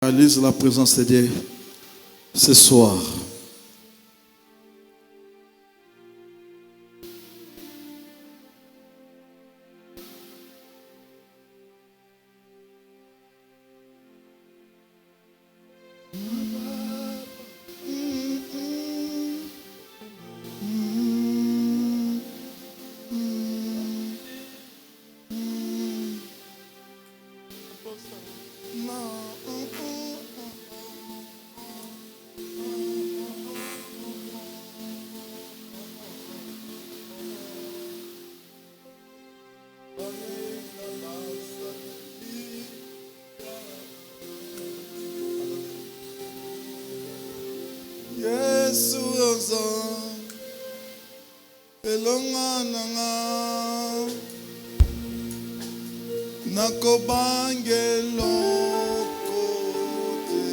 Réalise la présence de Dieu ce soir. Yesu oza elonga nanga nakobangelo kote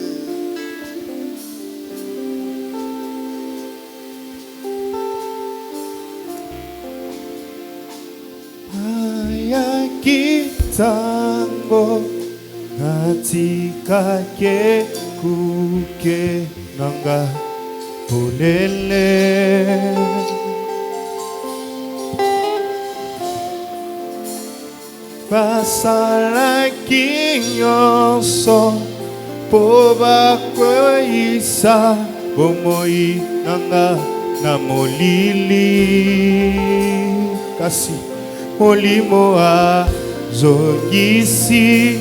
ayakitango katika kuke nanga polele basala kinyoso po bakweyisa bomoi nanga na molili kasi molimo azongisi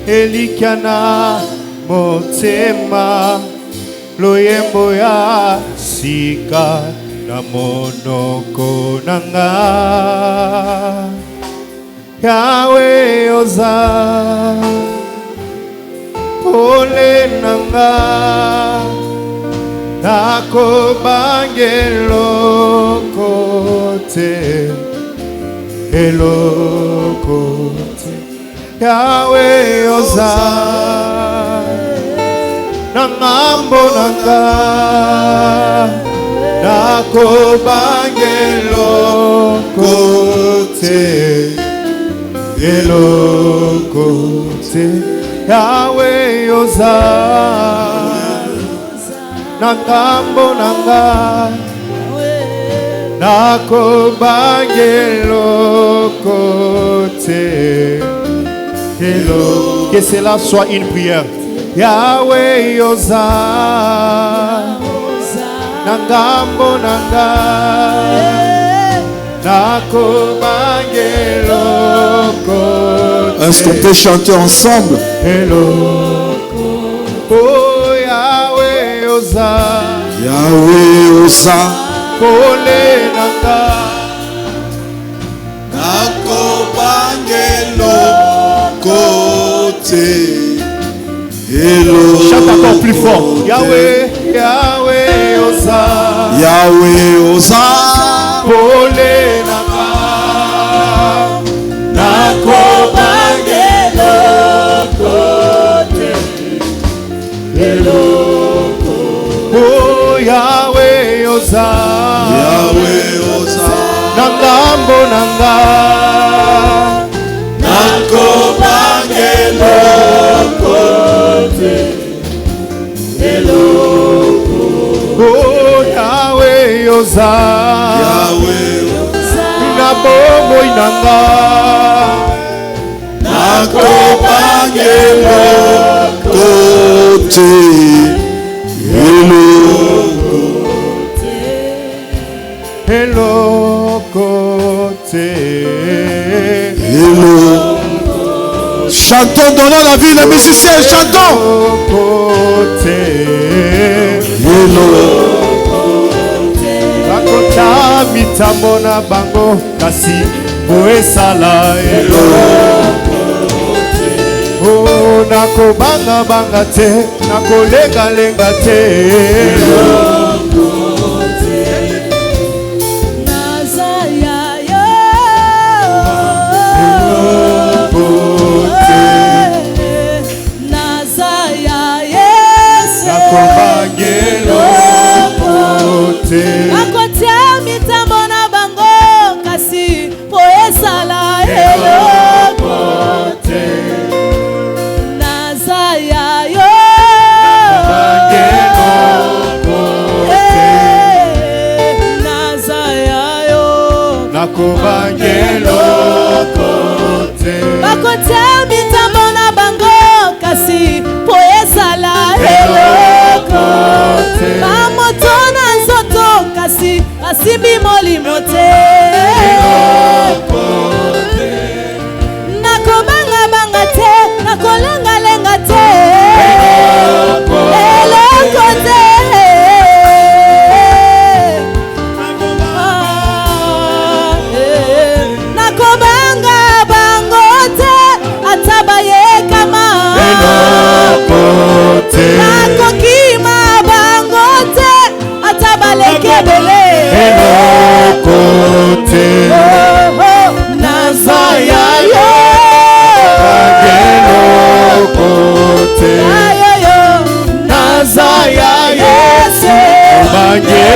elikiana motema loyembo ya sika na monoko nanga Yawe oza pole nanga nakobangelo kote elokote Yawe oza nangambo nanga nakobangelo kote elokote Yawe oza nangambo nanga nakobangelo kote Hello. Que cela soit une prière. Yahweh oza nangambo nanga nakobangelo kote. Est-ce qu'on peut chanter ensemble? Hello. Oh Yahweh oza Yahweh oza pole nanga nakobangelo kote. Hello. Chante encore plus fort. Yahweh, Yahweh oza Yahweh oza pole nanga nakobangelo kote Hello. Oh Yahweh oza Yahweh oza nangambo nanga nakobangelo kote Hello. Oh Yahweh oza Yahweh oza na bomo inanga nakobangelo kote. Hello. Hello côté. Hello. Chantons, donnons la vie, les musiciens, chantons. Côté. Hello. Bakota mitambo na bango kasi boesala hello. Oh nakobanga banga te, nakolenga lenga te. Hello. Akotia mitambo na bango kasi poesala hello kote nazaya yo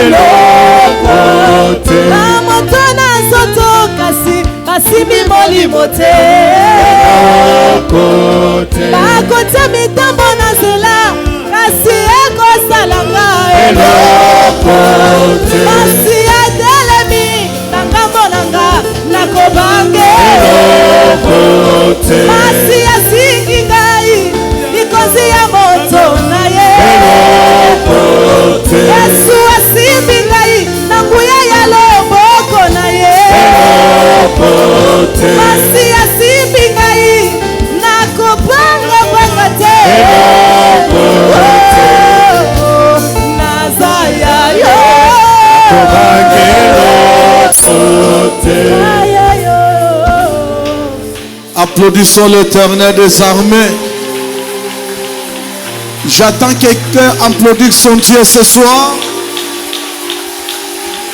eloko te. Na moto na nzoto kasi basimbi molimo te. Eloko te. Bakotia mitambo na nzela kasi ekosalanga Eloko te. Kasi adelemi na ngambo nanga nakobange. Eloko te. Kasi asingi ngai likozi ya moto na ye. Eloko te. Yesu asimbi ngai na nguya ya loboko na ye. Eloko te. Kasi asimbi ngai nakobanga te. Eloko te. Naza ya yo. Kobange eloko te. Ya yo. Applaudissons l'Éternel des armées. J'attends quelqu'un applaudir son Dieu ce soir.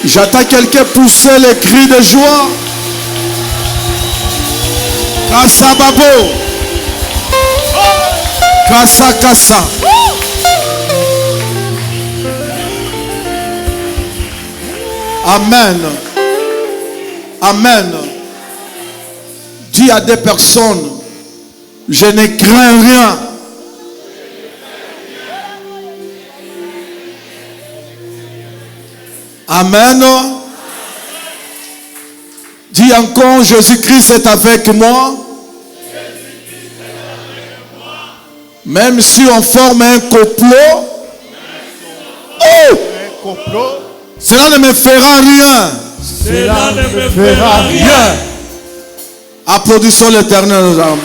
J'attends quelqu'un pousser les cris de joie. Kassa babo. Kassa kassa. Amen. Amen. Dis à des personnes, je ne crains rien. Amen. Dis encore, Jésus-Christ est avec moi. Même si on forme un complot, Un complot, cela ne me fera rien. cela ne me fera rien. Applaudissons l'Éternel aux armes.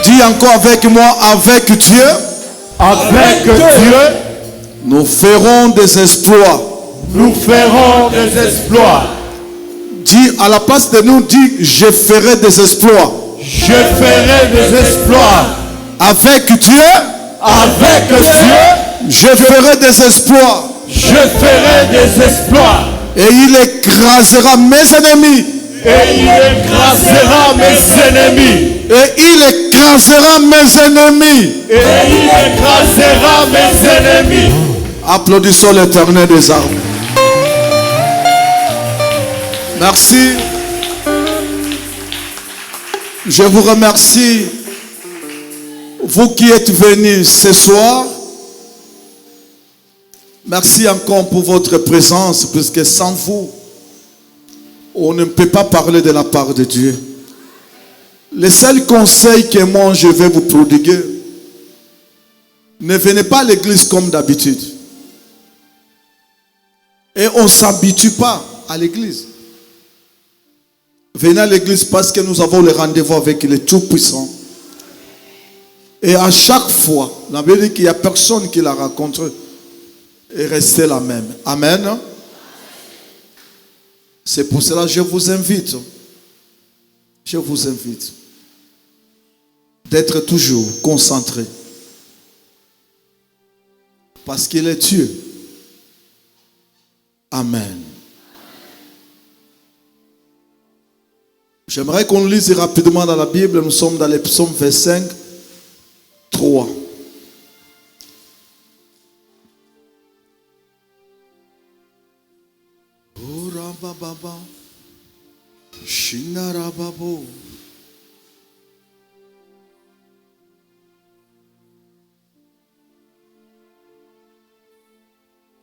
Dis encore avec moi, avec Dieu, Avec Dieu, nous ferons des exploits. nous ferons des exploits. Dis à la place de nous, dis, je ferai des exploits. Je ferai des exploits. Avec Dieu, Avec Dieu, je ferai des exploits. je ferai des exploits. Et il écrasera mes ennemis. Et il écrasera mes ennemis. Et il écrasera mes ennemis. Et il écrasera mes ennemis. Applaudissons l'Éternel des armes. Merci. Je vous remercie, vous qui êtes venus ce soir. Merci encore pour votre présence, puisque sans vous, on ne peut pas parler de la part de Dieu. Le seul conseil que moi je vais vous prodiguer, ne venez pas à l'église comme d'habitude. Et on ne s'habitue pas à l'église. Venez à l'église parce que nous avons le rendez-vous avec le Tout-Puissant. Et à chaque fois, la Bible dit qu'il n'y a personne qui la rencontre et restez la même. Amen. C'est pour cela que je vous invite d'être toujours concentré. Parce qu'il est Dieu. Amen. J'aimerais qu'on lise rapidement dans la Bible. Nous sommes dans les psaumes 25, 3. Shinarababo.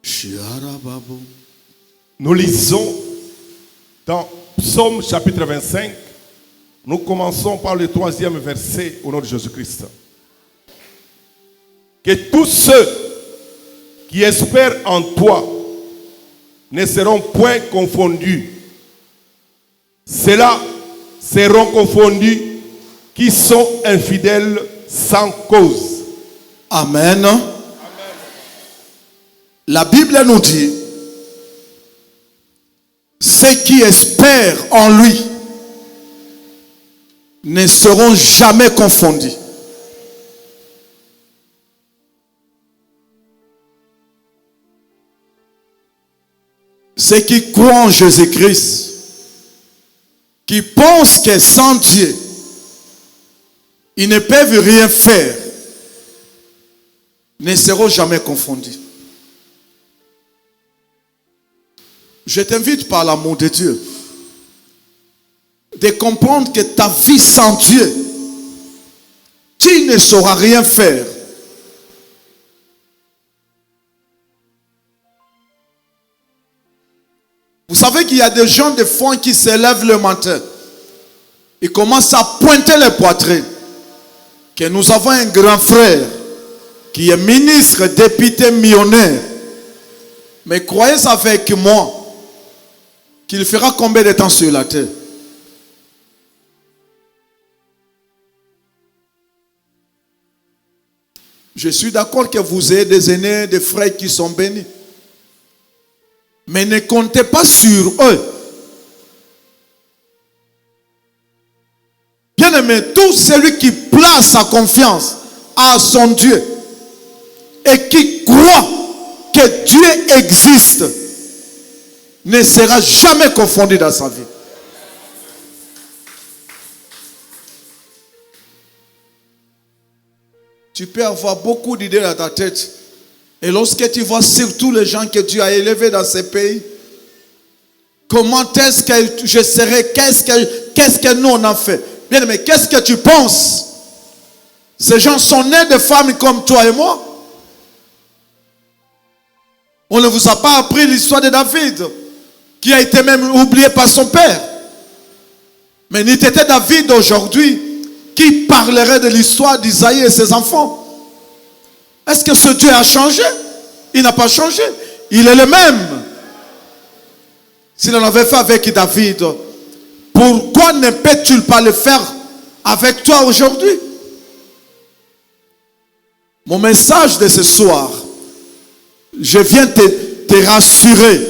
Shiarababo. Nous lisons dans Psaume chapitre 25. Nous commençons par le 3e verset au nom de Jésus-Christ. Que tous ceux qui espèrent en toi ne seront point confondus. Ceux-là seront confondus qui sont infidèles sans cause. Amen. La Bible nous dit, ceux qui espèrent en lui ne seront jamais confondus. Ceux qui croient en Jésus-Christ, qui pensent que sans Dieu, ils ne peuvent rien faire, ne seront jamais confondus. Je t'invite par l'amour de Dieu de comprendre que ta vie sans Dieu, tu ne sauras rien faire. Vous savez qu'il y a des gens de foi qui se lèvent le matin. Ils commencent à pointer les poitrines. Que nous avons un grand frère qui est ministre, député, millionnaire. Mais croyez avec moi qu'il fera combien de temps sur la terre? Je suis d'accord que vous ayez des aînés, des frères qui sont bénis. Mais ne comptez pas sur eux. Bien-aimé, tout celui qui place sa confiance à son Dieu et qui croit que Dieu existe ne sera jamais confondu dans sa vie. Tu peux avoir beaucoup d'idées dans ta tête. Et lorsque tu vois surtout les gens que Dieu a élevés dans ces pays, comment est-ce que je serai, qu'est-ce que nous on a fait? Bien, mais qu'est-ce que tu penses? Ces gens sont nés de femmes comme toi et moi. On ne vous a pas appris l'histoire de David, qui a été même oublié par son père. Mais n'était était David aujourd'hui qui parlerait de l'histoire d'Isaïe et ses enfants. Est-ce que ce Dieu a changé? Il n'a pas changé. Il est le même. S'il en avait fait avec David, pourquoi ne peut-il pas le faire avec toi aujourd'hui? Mon message de ce soir, je viens te rassurer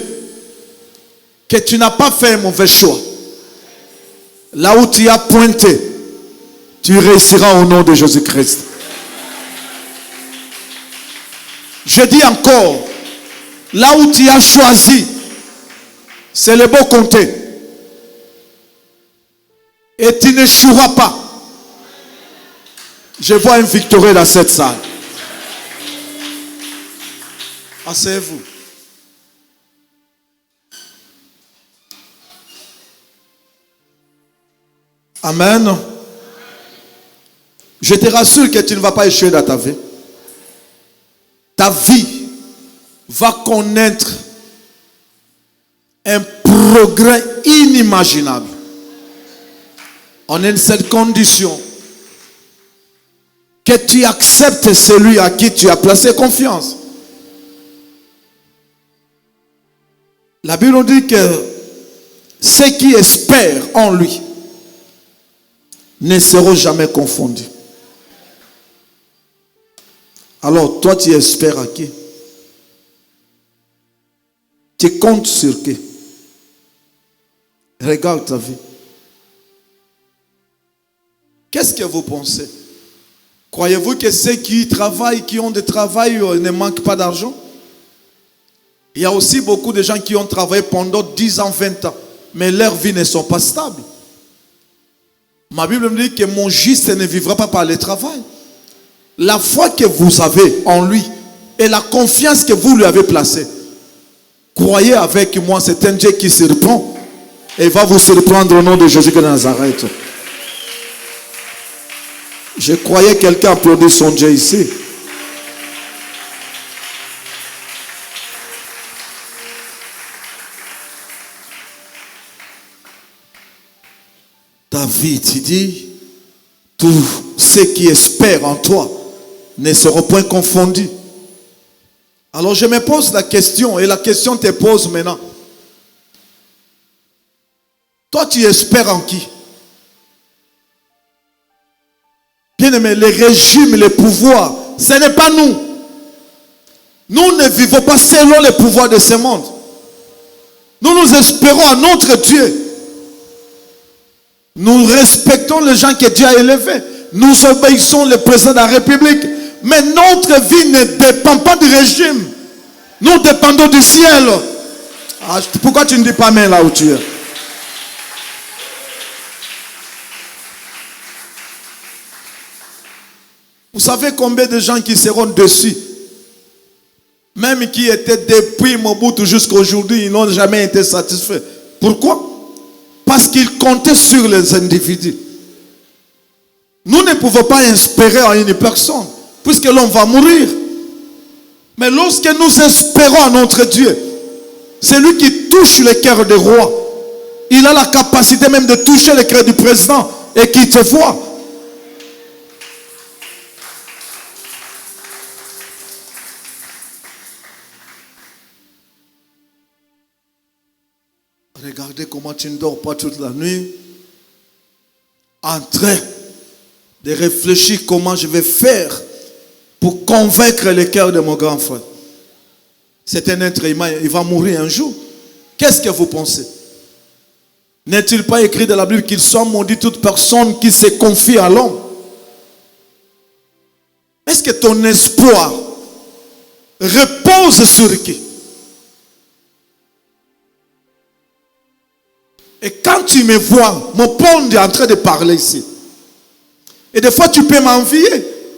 que tu n'as pas fait un mauvais choix. Là où tu as pointé, tu réussiras au nom de Jésus-Christ. Je dis encore, là où tu as choisi, c'est le beau comté. Et tu n'échoueras pas. Je vois une victoire dans cette salle. Asseyez-vous. Amen. Je te rassure que tu ne vas pas échouer dans ta vie. Ta vie va connaître un progrès inimaginable. En une seule condition, que tu acceptes celui à qui tu as placé confiance. La Bible nous dit que ceux qui espèrent en lui ne seront jamais confondus. Alors, toi, tu espères à qui? Tu comptes sur qui? Regarde ta vie. Qu'est-ce que vous pensez? Croyez-vous que ceux qui travaillent, qui ont de travail, ne manquent pas d'argent? Il y a aussi beaucoup de gens qui ont travaillé pendant 10 ans, 20 ans, mais leurs vies ne sont pas stables. Ma Bible me dit que mon juste ne vivra pas par le travail. La foi que vous avez en lui et la confiance que vous lui avez placée, croyez avec moi, c'est un Dieu qui surprend et va vous surprendre au nom de Jésus de Nazareth. Je croyais quelqu'un applaudir son Dieu ici. David, il dit, tous ceux qui espèrent en toi ne seront point confondus. Alors je me pose la question, et la question te pose maintenant. Toi, tu espères en qui? Bien-aimé, les régimes, les pouvoirs, ce n'est pas nous. Nous ne vivons pas selon les pouvoirs de ce monde. Nous nous espérons à notre Dieu. Nous respectons les gens que Dieu a élevés. Nous obéissons le président de la République. Mais notre vie ne dépend pas du régime. Nous dépendons du ciel. Ah, pourquoi tu ne dis pas amen là où tu es? Vous savez combien de gens qui seront dessus même qui étaient depuis Mobutu jusqu'à aujourd'hui, ils n'ont jamais été satisfaits. Pourquoi? Parce qu'ils comptaient sur les individus. Nous ne pouvons pas espérer en une personne, puisque l'homme va mourir. Mais lorsque nous espérons en notre Dieu, c'est lui qui touche le cœur des rois. Il a la capacité même de toucher le cœur du président et qui te voit. Regardez comment tu ne dors pas toute la nuit, en train de réfléchir comment je vais faire pour convaincre le cœur de mon grand frère. C'est un être humain, il va mourir un jour. Qu'est-ce que vous pensez? N'est-il pas écrit dans la Bible qu'il soit maudit toute personne qui se confie à l'homme? Est-ce que ton espoir repose sur qui? Et quand tu me vois, mon pond est en train de parler ici. Et des fois tu peux m'envier.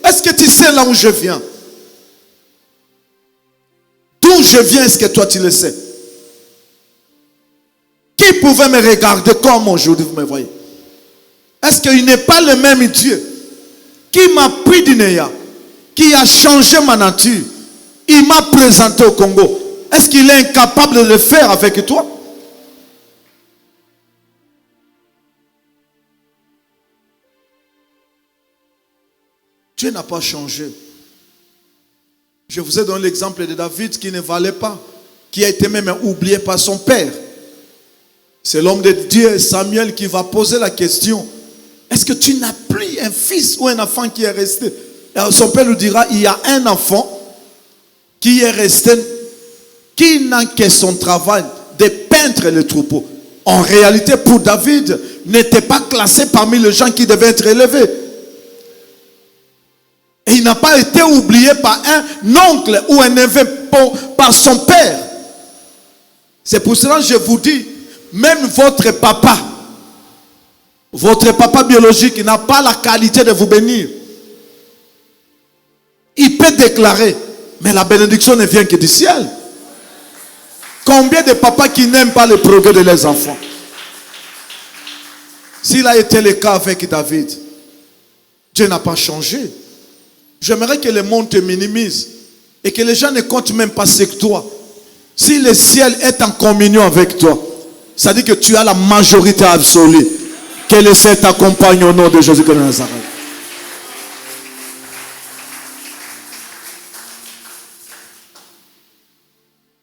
Est-ce que tu sais là où je viens? D'où je viens, est-ce que toi tu le sais? Qui pouvait me regarder comme aujourd'hui vous me voyez? Est-ce qu'il n'est pas le même Dieu qui m'a pris du néant, qui a changé ma nature, il m'a présenté au Congo? Est-ce qu'il est incapable de le faire avec toi? Dieu n'a pas changé. Je vous ai donné l'exemple de David qui ne valait pas, qui a été même oublié par son père. C'est l'homme de Dieu, Samuel, qui va poser la question. Est-ce que tu n'as plus un fils ou un enfant qui est resté? Et son père lui dira, il y a un enfant qui est resté, qui n'a que son travail de peindre le troupeau. En réalité, pour David, n'était pas classé parmi les gens qui devaient être élevés. Et il n'a pas été oublié par un oncle ou un neveu, par son père. C'est pour cela que je vous dis, même votre papa biologique n'a pas la qualité de vous bénir. Il peut déclarer, mais la bénédiction ne vient que du ciel. Combien de papas qui n'aiment pas le progrès de leurs enfants? S'il a été le cas avec David, Dieu n'a pas changé. J'aimerais que le monde te minimise et que les gens ne comptent même pas sur toi. Si le ciel est en communion avec toi, ça dit que tu as la majorité absolue. Que le ciel t'accompagne au nom de Jésus-Christ de Nazareth.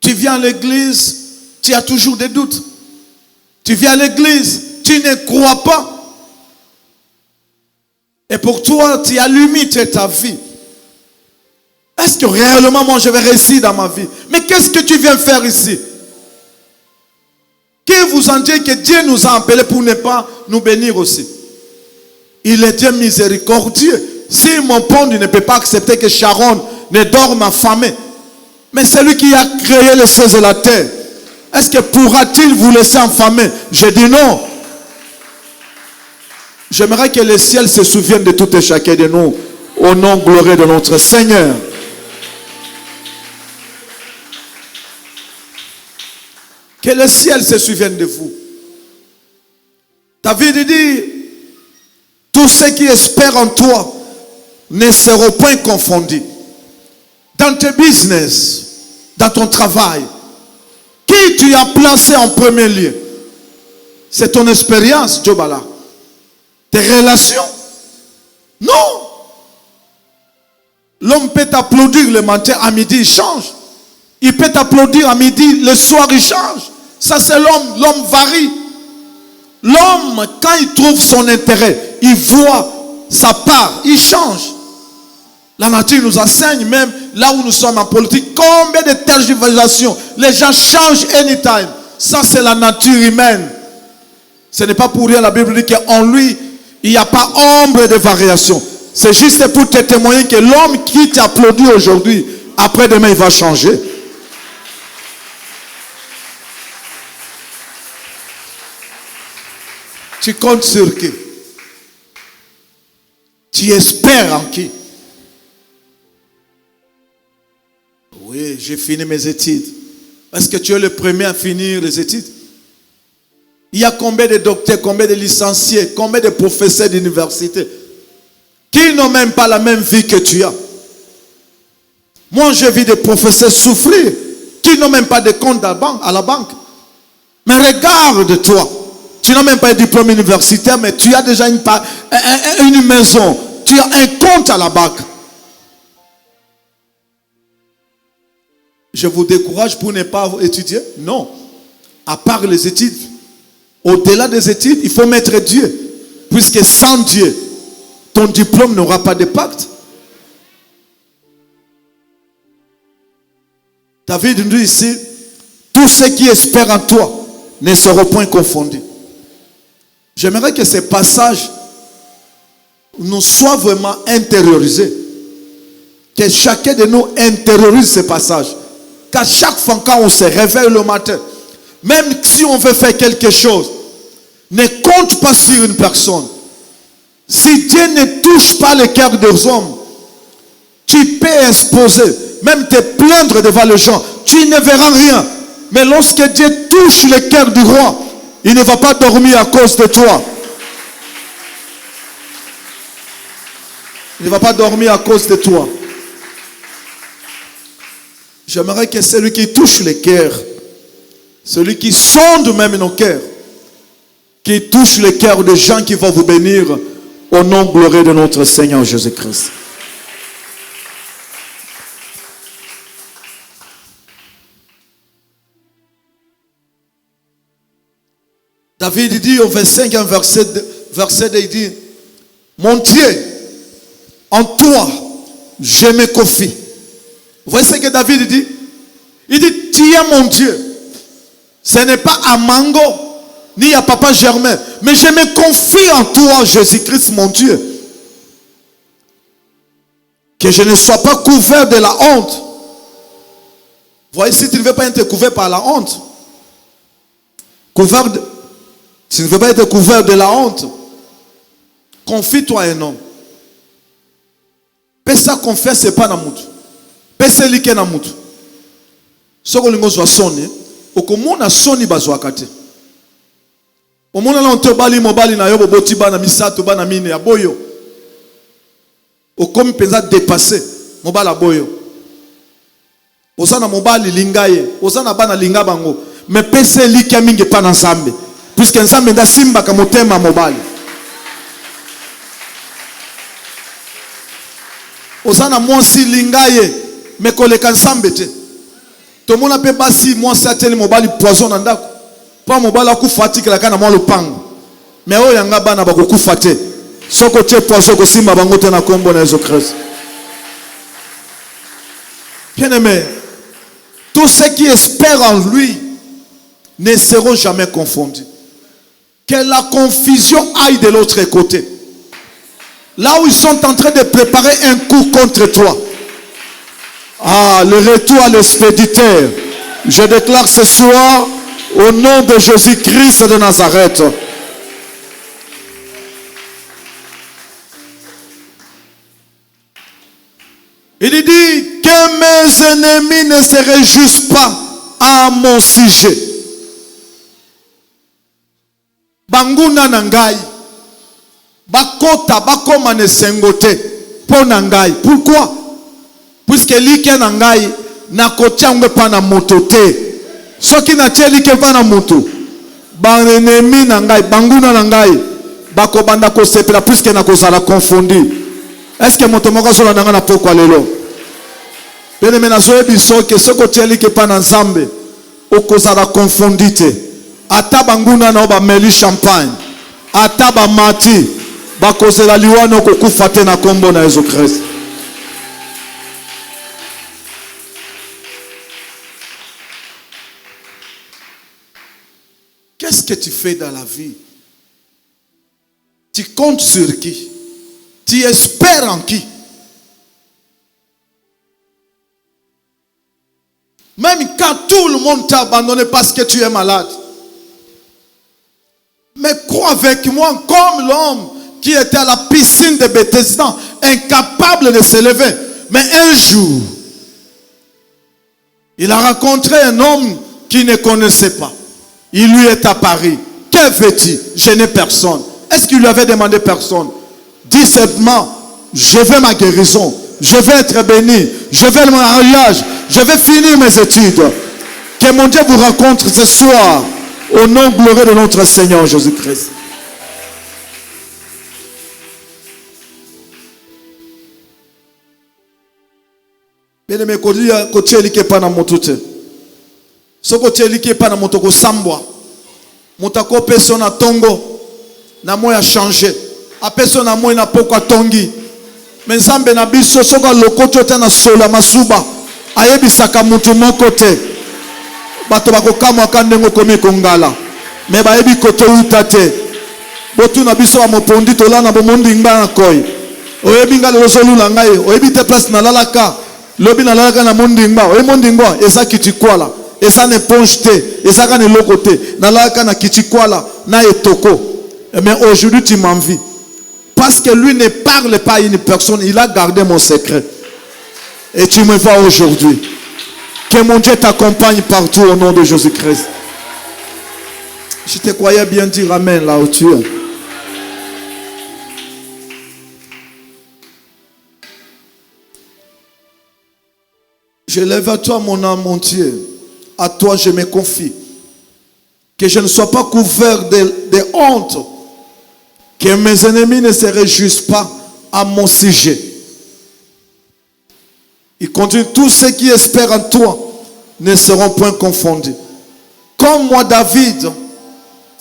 Tu viens à l'église, tu as toujours des doutes. Tu viens à l'église, tu ne crois pas. Et pour toi, tu as limité ta vie. Est-ce que réellement moi je vais réussir dans ma vie? Mais qu'est-ce que tu viens faire ici? Que vous en dites que Dieu nous a appelés pour ne pas nous bénir aussi. Il est Dieu miséricordieux. Si mon pont ne peut pas accepter que Sharon ne dorme affamée, mais c'est lui qui a créé les cieux et la terre, est-ce que pourra-t-il vous laisser affamer? Je dis non. J'aimerais que le ciel se souvienne de tout et chacun de nous au nom glorieux de notre Seigneur. Que le ciel se souvienne de vous. David dit, tous ceux qui espèrent en toi ne seront point confondus. Dans tes business, dans ton travail, qui tu as placé en premier lieu? C'est ton expérience, Djobala. Tes relations? Non. L'homme peut t'applaudir le matin, à midi, il change. Il peut t'applaudir à midi, le soir, il change. Ça, c'est l'homme. L'homme varie. L'homme, quand il trouve son intérêt, il voit sa part, il change. La nature nous enseigne, même là où nous sommes en politique, combien de tergiversations. Les gens changent anytime. Ça, c'est la nature humaine. Ce n'est pas pour rien, la Bible dit qu'en lui, il n'y a pas ombre de variation. C'est juste pour te témoigner que l'homme qui t'applaudit aujourd'hui, après-demain, il va changer. Tu comptes sur qui? Tu espères en qui? Oui. j'ai fini mes études. Est-ce que tu es le premier à finir les études? Il y a combien de docteurs, combien de licenciés, combien de professeurs d'université qui n'ont même pas la même vie que tu as. Moi, j'ai vu des professeurs souffrir qui n'ont même pas de compte à la banque. Mais regarde-toi. Tu n'as même pas un diplôme universitaire, mais tu as déjà une maison. Tu as un compte à la banque. Je vous décourage pour ne pas étudier? Non. À part les études, au-delà des études, il faut mettre Dieu. Puisque sans Dieu, ton diplôme n'aura pas d'impact. David nous dit ici, tous ceux qui espèrent en toi ne seront point confondus. J'aimerais que ces passages nous soient vraiment intériorisés. Que chacun de nous intériorise ces passages. Qu'à chaque fois quand on se réveille le matin, même si on veut faire quelque chose, ne compte pas sur une personne. Si Dieu ne touche pas le cœur des hommes, tu peux exposer, même te plaindre devant les gens, tu ne verras rien. Mais lorsque Dieu touche le cœur du roi, il ne va pas dormir à cause de toi. Il ne va pas dormir à cause de toi. J'aimerais que celui qui touche le cœur, celui qui sonde même nos cœurs, qui touche le cœur des gens qui vont vous bénir au nom glorieux de notre Seigneur Jésus-Christ. David dit au 25, verset 2, il dit, mon Dieu, en toi, je me confie. Vous voyez ce que David dit? Il dit, tu es mon Dieu. Ce n'est pas à Mango, ni à Papa Germain, mais je me confie en toi, Jésus-Christ, mon Dieu. Que je ne sois pas couvert de la honte. Vous voyez, si tu ne veux pas être couvert par la honte, tu ne veux pas être couvert de la honte, confie-toi à un homme. Pesa confiance, c'est pas na mutu. Pesa like na mutu. Soko lingo zwa soni, okomona soni bazwaka te. Omona na ontobali mobali na yo boboti bana misato bana mine ya boyo. Okomi penza dépasser mobala boyo. Osana mobali lingaye, osana bana linga bango. Mais pesa like mingi pa na Nzambe. Puisque Nzambe nda simba ka motema mobali. Osana mwasi lingaye me koleka Nzambe te. Tomona pe basi mwasi ateli mobali poison na ndako. Pa mobali akufatika la kana mwa lupango. Me oyo yanga bana bakokufa te. Soko te poison ko simba bango te na kombo na Jésus Christ. Bien-aimé, tous ceux qui espèrent en lui ne seront jamais confondus. Que la confusion aille de l'autre côté. Là où ils sont en train de préparer un coup contre toi. Ah, le retour à l'expéditeur. Je déclare ce soir, au nom de Jésus-Christ de Nazareth. Il dit que mes ennemis ne se réjouissent pas à mon sujet. Banguna nangai. Bakota bakoma ne sengote po nangai. Pourquoi? Puisque like nangai na kotia ngwe pa na moto te. Soki na tie like pa na moto. Ban ennemi nangai, banguna nangai. Bako banda ko sepela puisque na kozala confondu. Est-ce que moto moko sola nanga na pokwa lelo? Bene mena zoe biso ke soko tie like pa na Nzambe okozala confondu te. Ata banguna na ba meli champagne. Ata ba mati bakozela liwano kokufa te na kombo na Jésus Christ. Qu'est-ce que tu fais dans la vie? Tu comptes sur qui? Tu espères en qui? Même quand tout le monde t'a abandonné parce que tu es malade. Mais crois avec moi, comme l'homme qui était à la piscine de Bethesda, incapable de se lever. Mais un jour, Il a rencontré un homme qu'il ne connaissait pas. Il lui est apparu. Que veux-tu? Je n'ai personne. Est-ce qu'il lui avait demandé personne? Dis simplement, je veux ma guérison. Je veux être béni. Je veux mon mariage. Je veux finir mes études. Que mon Dieu vous rencontre ce soir. Au nom glorieux de notre Seigneur Jésus-Christ. Bien-aimé, côté qui est pas dans mon tout. Ce côté qui est pas dans mon tout, sambwa. Mon tako personne a tongo. Na moi a changé. A personne a moi na poko tongi. Mais zambe na biso soka lokoto te na sola masuba. Ayebi saka mutu mon côté. Bato bako kama kandengo komi kongala. Mais bayebi koto utate. Botu na biso a mopondi tola na bomondi ngba koi. Oyebi ngala lozolu la ngai. Oyebi te place na lalaka. Lobi na lalaka na mondingba. Oyebi mondingba eza kitikwala. Eza ne ponge te. Eza ka ne loko te. Na lalaka na kitikwala na etoko. Mais aujourd'hui tu m'envies. Parce que lui ne parle pas à une personne, il a gardé mon secret. Et tu me vois aujourd'hui. Que mon Dieu t'accompagne partout au nom de Jésus-Christ. Je te croyais bien dire amen là où tu es. Je lève à toi mon âme entière. À toi je me confie. Que je ne sois pas couvert de honte. Que mes ennemis ne se réjouissent pas à mon sujet. Il continue, tous ceux qui espèrent en toi ne seront point confondus. Comme moi David,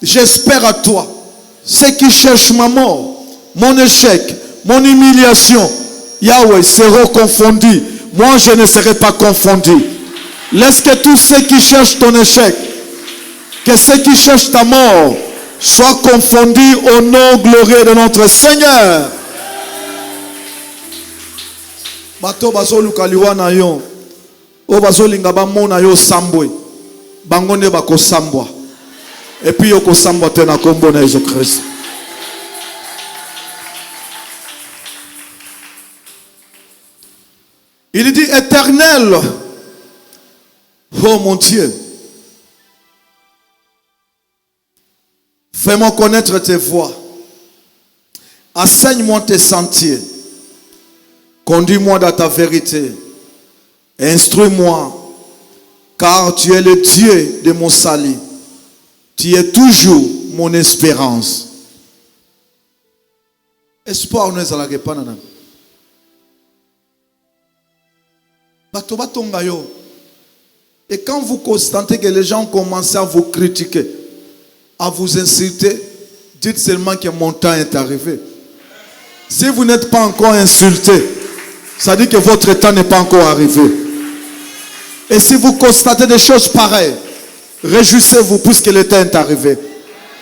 j'espère à toi. Ceux qui cherchent ma mort, mon échec, mon humiliation, Yahweh, seront confondus. Moi je ne serai pas confondu. Laisse que tous ceux qui cherchent ton échec, que ceux qui cherchent ta mort, soient confondus au nom glorieux de notre Seigneur. Bato bazolu kaliwana yo. O bazolinga ba mona yo sambwe. Bangonde bako sambwa. Et puis yo ko sambwa tena kombo na Jésus Christ. Il dit éternel. Oh mon Dieu. Fais-moi connaître tes voies. Enseigne-moi tes sentiers. Conduis-moi dans ta vérité. Instruis-moi, car tu es le Dieu de mon salut. Tu es toujours mon espérance. Espoir nous est la réponse. Et quand vous constatez que les gens commencent à vous critiquer, à vous insulter, dites seulement que mon temps est arrivé. Si vous n'êtes pas encore insulté, ça dit que votre temps n'est pas encore arrivé. Et si vous constatez des choses pareilles, réjouissez-vous puisque le temps est arrivé.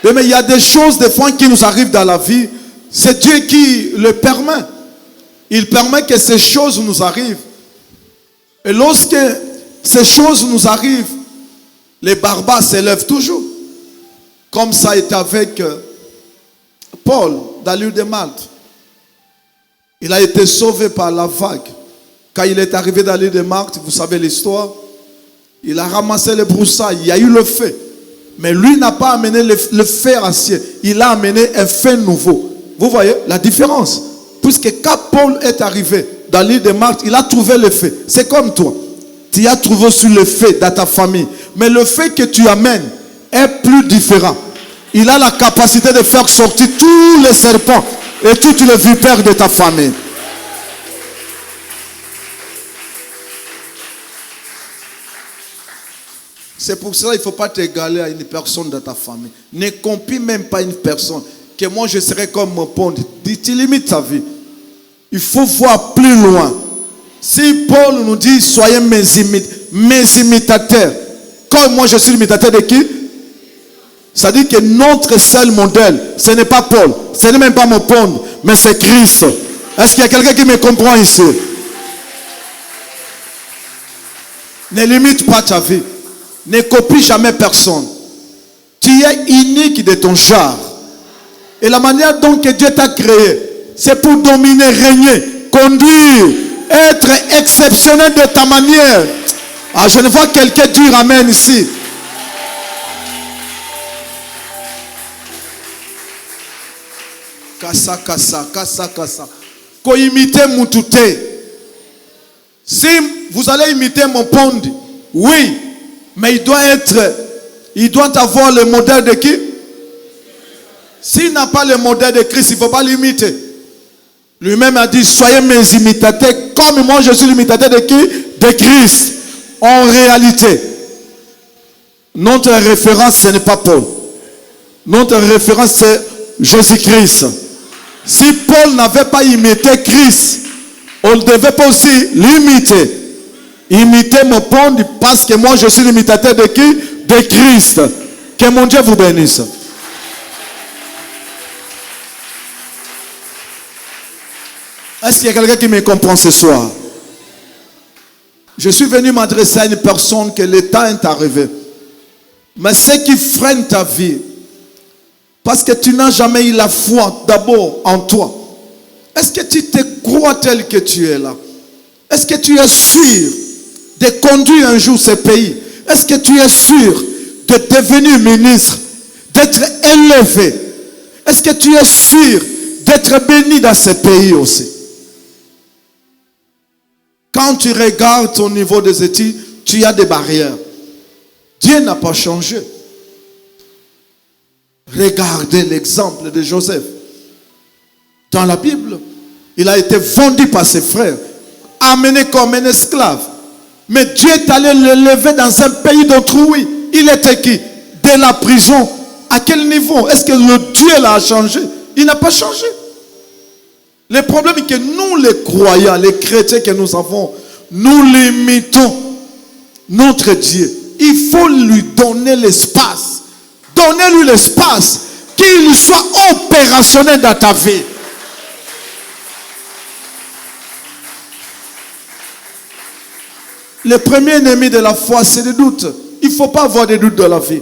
Mais il y a des choses des fois qui nous arrivent dans la vie, c'est Dieu qui le permet. Il permet que ces choses nous arrivent. Et lorsque ces choses nous arrivent, les barbares s'élèvent toujours. Comme ça a été avec Paul dans l'île de Malte. Il a été sauvé par la vague. Quand il est arrivé dans l'île de Malte, vous savez l'histoire, il a ramassé les broussailles, il y a eu le feu. Mais lui n'a pas amené le fer acier, il a amené un feu nouveau. Vous voyez la différence? Puisque quand Paul est arrivé dans l'île de Malte, il a trouvé le feu. C'est comme toi. Tu as trouvé sur le feu dans ta famille. Mais le feu que tu amènes est plus différent. Il a la capacité de faire sortir tous les serpents et toutes les vipères de ta famille. C'est pour cela qu'il ne faut pas t'égaler à une personne de ta famille. Ne compie même pas une personne. Que moi je serai comme mon pont. Tu limites ta vie. Il faut voir plus loin. Si Paul nous dit soyez mes imitateurs. Comme moi je suis imitateur de qui? Ça dit que notre seul modèle, ce n'est pas Paul, ce n'est même pas mon pont, mais c'est Christ. Est-ce qu'il y a quelqu'un qui me comprend ici? Ne limite pas ta vie. Ne copie jamais personne. Tu es unique de ton genre. Et la manière dont que Dieu t'a créé, c'est pour dominer, régner, conduire, être exceptionnel de ta manière. Ah, je ne vois quelqu'un dire amen ici. Kassa, kassa, kassa, kassa. Ko imiter Moutouté. Si vous allez imiter mon pondi, oui, mais il doit avoir le modèle de qui? S'il n'a pas le modèle de Christ, il ne faut pas l'imiter. Lui-même a dit, soyez mes imitateurs, comme moi je suis l'imitateur de qui? De Christ. En réalité, notre référence, ce n'est pas Paul. Notre référence, c'est Jésus-Christ. Si Paul n'avait pas imité Christ, on ne devait pas aussi l'imiter. Imiter mon pondi parce que moi je suis l'imitateur de qui? De Christ. Que mon Dieu vous bénisse. Est-ce qu'il y a quelqu'un qui me comprend ce soir? Je suis venu m'adresser à une personne que le temps est arrivé. Mais ce qui freine ta vie, parce que tu n'as jamais eu la foi d'abord en toi. Est-ce que tu te crois tel que tu es là? Est-ce que tu es sûr de conduire un jour ce pays? Est-ce que tu es sûr de devenir ministre, d'être élevé? Est-ce que tu es sûr d'être béni dans ce pays aussi? Quand tu regardes au niveau des études, tu as des barrières. Dieu n'a pas changé. Regardez l'exemple de Joseph. Dans la Bible, il a été vendu par ses frères, amené comme un esclave. Mais Dieu est allé l'élever dans un pays d'autrui. Il était qui? De la prison. À quel niveau? Est-ce que le Dieu l'a changé? Il n'a pas changé. Le problème est que nous, les croyants, les chrétiens que nous avons, nous limitons notre Dieu. Il faut lui donner l'espace. Donnez-lui l'espace, qu'il soit opérationnel dans ta vie. Le premier ennemi de la foi, c'est le doute. Il ne faut pas avoir de doute dans la vie.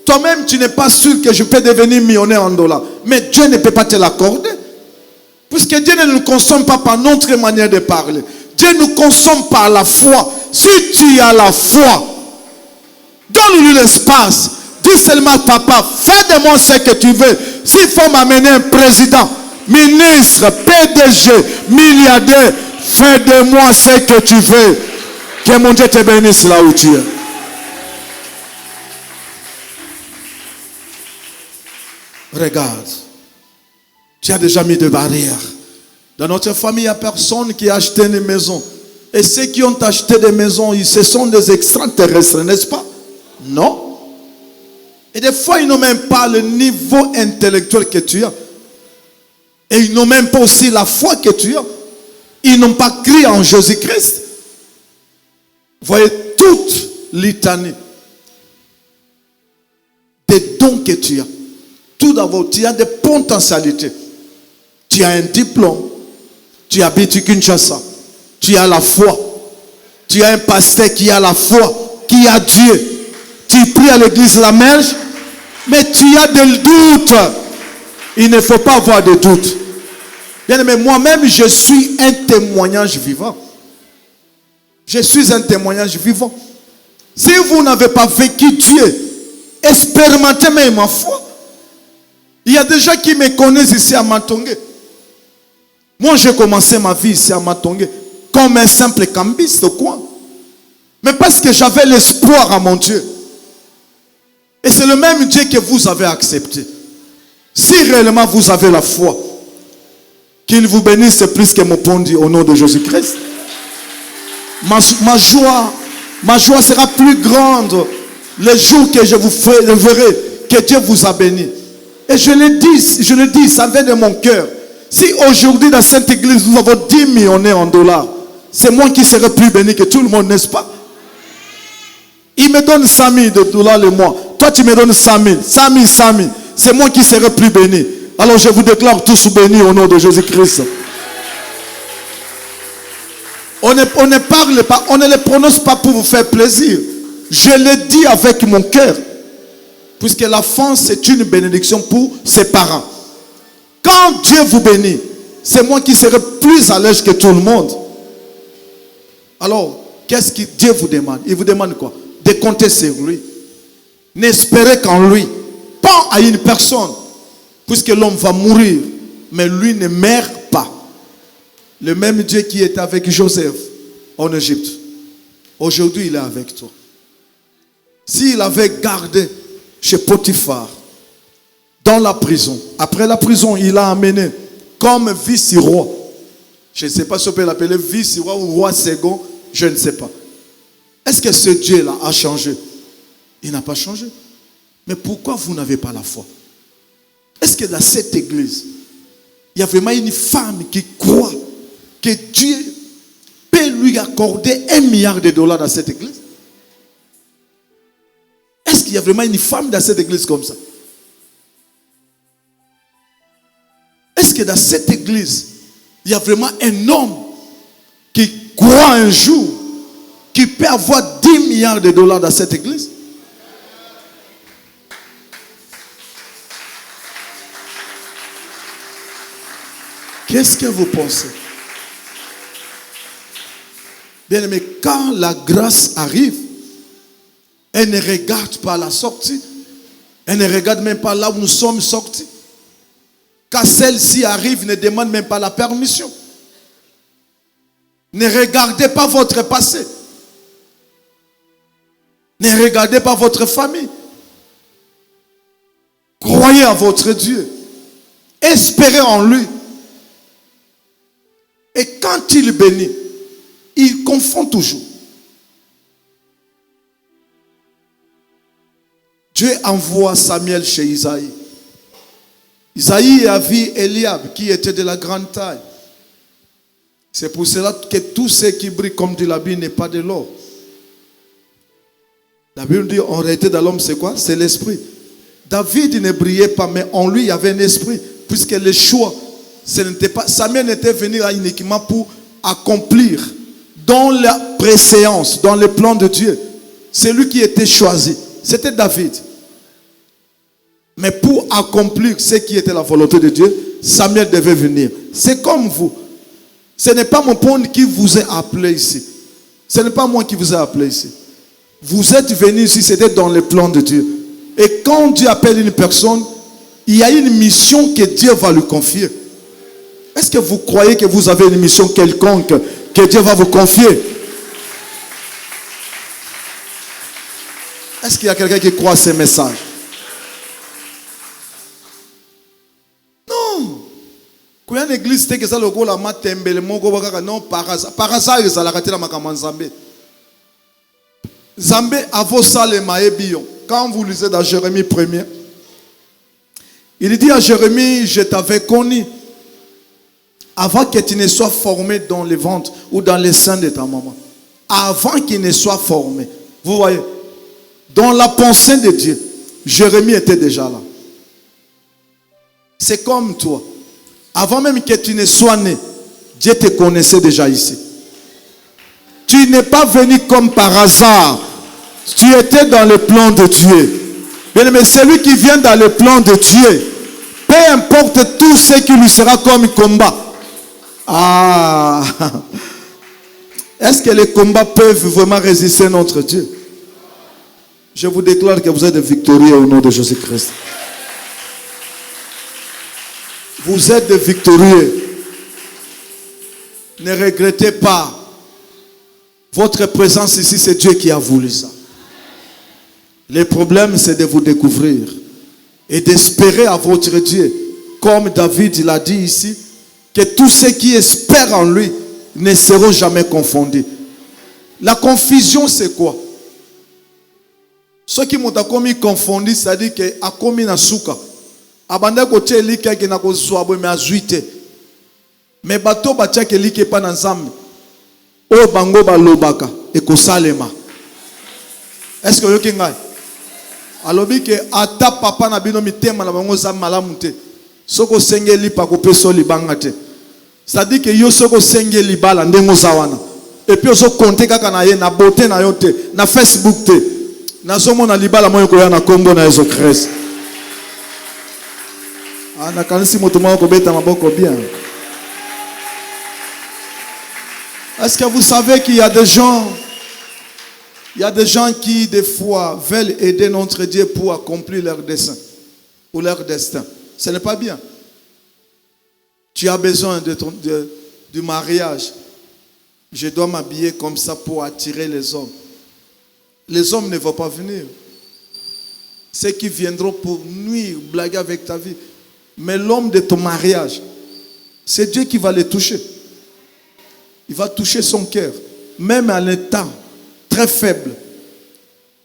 Toi-même, tu n'es pas sûr que je peux devenir millionnaire en dollars. Mais Dieu ne peut pas te l'accorder. Puisque Dieu ne nous consomme pas par notre manière de parler. Dieu nous consomme par la foi. Si tu as la foi, donne-lui l'espace. Dis seulement, papa, fais de moi ce que tu veux. S'il faut m'amener un président, ministre, PDG, milliardaire, fais de moi ce que tu veux. Que mon Dieu te bénisse là où tu es. Regarde. Tu as déjà mis des barrières. Dans notre famille, il n'y a personne qui a acheté une maison. Et ceux qui ont acheté des maisons, ce sont des extraterrestres, n'est-ce pas? Non. Et des fois, ils n'ont même pas le niveau intellectuel que tu as. Et ils n'ont même pas aussi la foi que tu as. Ils n'ont pas cru en Jésus-Christ. Vous voyez toute litanie des dons que tu as. Tout d'abord, tu as des potentialités. Tu as un diplôme. Tu habites Kinshasa. Tu as la foi. Tu as un pasteur qui a la foi, qui a Dieu. Tu pries à l'église La Merge, mais tu as des doutes. Il ne faut pas avoir de doutes. Bien aimé, moi-même, je suis un témoignage vivant. Je suis un témoignage vivant. Si vous n'avez pas vécu Dieu, expérimentez même ma foi. Il y a des gens qui me connaissent ici à Matongé. Moi, j'ai commencé ma vie ici à Matongé comme un simple cambiste, quoi. Mais parce que j'avais l'espoir à mon Dieu. Et c'est le même Dieu que vous avez accepté. Si réellement vous avez la foi, qu'il vous bénisse plus que mon pondi au nom de Jésus-Christ. Ma joie sera plus grande le jour que je vous verrai que Dieu vous a béni. Et je le dis, ça vient de mon cœur. Si aujourd'hui dans cette église nous avons 10 millionnaires en dollars, c'est moi qui serai plus béni que tout le monde, n'est-ce pas? Il me donne 100 000 dollars le mois. Toi tu me donnes 100 000, 100 000, 100 000. C'est moi qui serai plus béni. Alors je vous déclare tous bénis au nom de Jésus-Christ. On ne parle pas, on ne le prononce pas pour vous faire plaisir. Je le dis avec mon cœur. Puisque la France, c'est une bénédiction pour ses parents. Quand Dieu vous bénit, c'est moi qui serai plus à l'aise que tout le monde. Alors, Qu'est-ce que Dieu vous demande? Il vous demande quoi? De compter sur lui. N'espérez qu'en lui. Pas à une personne. Puisque l'homme va mourir. Mais lui ne meurt pas. Le même Dieu qui était avec Joseph en Égypte. Aujourd'hui, il est avec toi. S'il avait gardé chez Potiphar, dans la prison, après la prison, il l'a amené comme vice-roi. Je ne sais pas si on peut l'appeler vice-roi ou roi second, je ne sais pas. Est-ce que ce Dieu-là a changé? Il n'a pas changé. Mais pourquoi vous n'avez pas la foi? Est-ce que dans cette église, il y a vraiment une femme qui croit que Dieu peut lui accorder $1 milliard dans cette église? Est-ce qu'il y a vraiment une femme dans cette église comme ça? Est-ce que dans cette église, il y a vraiment un homme qui croit un jour qui peut avoir $10 milliards dans cette église? Qu'est-ce que vous pensez? Bien aimé, quand la grâce arrive, elle ne regarde pas la sortie. Elle ne regarde même pas là où nous sommes sortis. Quand celle-ci arrive, ne demande même pas la permission. Ne regardez pas votre passé. Ne regardez pas votre famille. Croyez à votre Dieu. Espérez en lui. Et quand il bénit, il confond toujours. Dieu envoie Samuel chez Isaïe. Isaïe a vu Eliab qui était de la grande taille. C'est pour cela que tout ce qui brille comme dit la Bible n'est pas de l'or. La Bible dit en réalité dans l'homme c'est quoi? C'est l'esprit. David ne brillait pas, mais en lui il y avait un esprit. Puisque le choix, ce n'était pas. Samuel n'était venu là uniquement pour accomplir dans la préséance, dans le plan de Dieu. C'est lui qui était choisi. C'était David. Mais pour accomplir ce qui était la volonté de Dieu, Samuel devait venir. C'est comme vous. Ce n'est pas mon pont qui vous a appelé ici. Ce n'est pas moi qui vous ai appelé ici. Vous êtes venu ici, c'était dans le plan de Dieu. Et quand Dieu appelle une personne, il y a une mission que Dieu va lui confier. Est-ce que vous croyez que vous avez une mission quelconque que Dieu va vous confier? Est-ce qu'il y a quelqu'un qui croit à ces messages? Non. Quand il y a une église, c'est que ça le go la matembele moko bakaka non par hasard ils allaient rater la makambo Zambé. Zambé avo salema ebion. Quand vous lisez dans Jérémie 1er, il dit à Jérémie, je t'avais connu avant que tu ne sois formé dans le ventre ou dans les seins de ta maman. Avant qu'il ne soit formé. Vous voyez, dans la pensée de Dieu, Jérémie était déjà là. C'est comme toi. Avant même que tu ne sois né, Dieu te connaissait déjà ici. Tu n'es pas venu comme par hasard. Tu étais dans le plan de Dieu. Mais celui qui vient dans le plan de Dieu, peu importe tout ce qui lui sera comme combat. Ah, est-ce que les combats peuvent vraiment résister notre Dieu? Je vous déclare que vous êtes victorieux au nom de Jésus-Christ. Vous êtes victorieux. Ne regrettez pas. Votre présence ici, c'est Dieu qui a voulu ça. Le problème, c'est de vous découvrir et d'espérer à votre Dieu. Comme David l'a dit ici, que tous ceux qui espèrent en lui ne seront jamais confondus. La confusion, c'est quoi? Ceux qui m'ont commis confondu, c'est-à-dire que a commis na souka. Abanda ko tie lika ki na ko swabo me azuite. Mais bato batia ke like pa na nzambe. O bango balobaka e ko salema. Est-ce que yoki ngai? Alobi ke ata papa na bino mitema na bango za malamu te. Soko sengeli pa ko peso libanga te. C'est-à-dire que yo soko sengeli bala ndengo zawana. Et puis oso compter kaka na ye na beauté na yo te, na Facebook te. Na somo na libala moyo ko ya na kombo na Yesu Christ. Ana kanisi moto mwa ko beta maboko bien. Est-ce que vous savez qu'il y a des gens Il y a des gens qui, des fois, veulent aider notre Dieu pour accomplir leur dessein ou leur destin. Ce n'est pas bien. Tu as besoin du mariage. Je dois m'habiller comme ça pour attirer les hommes. Les hommes ne vont pas venir. Ceux qui viendront pour nuire, blaguer avec ta vie. Mais l'homme de ton mariage, c'est Dieu qui va le toucher. Il va toucher son cœur. Même à l'état très faible.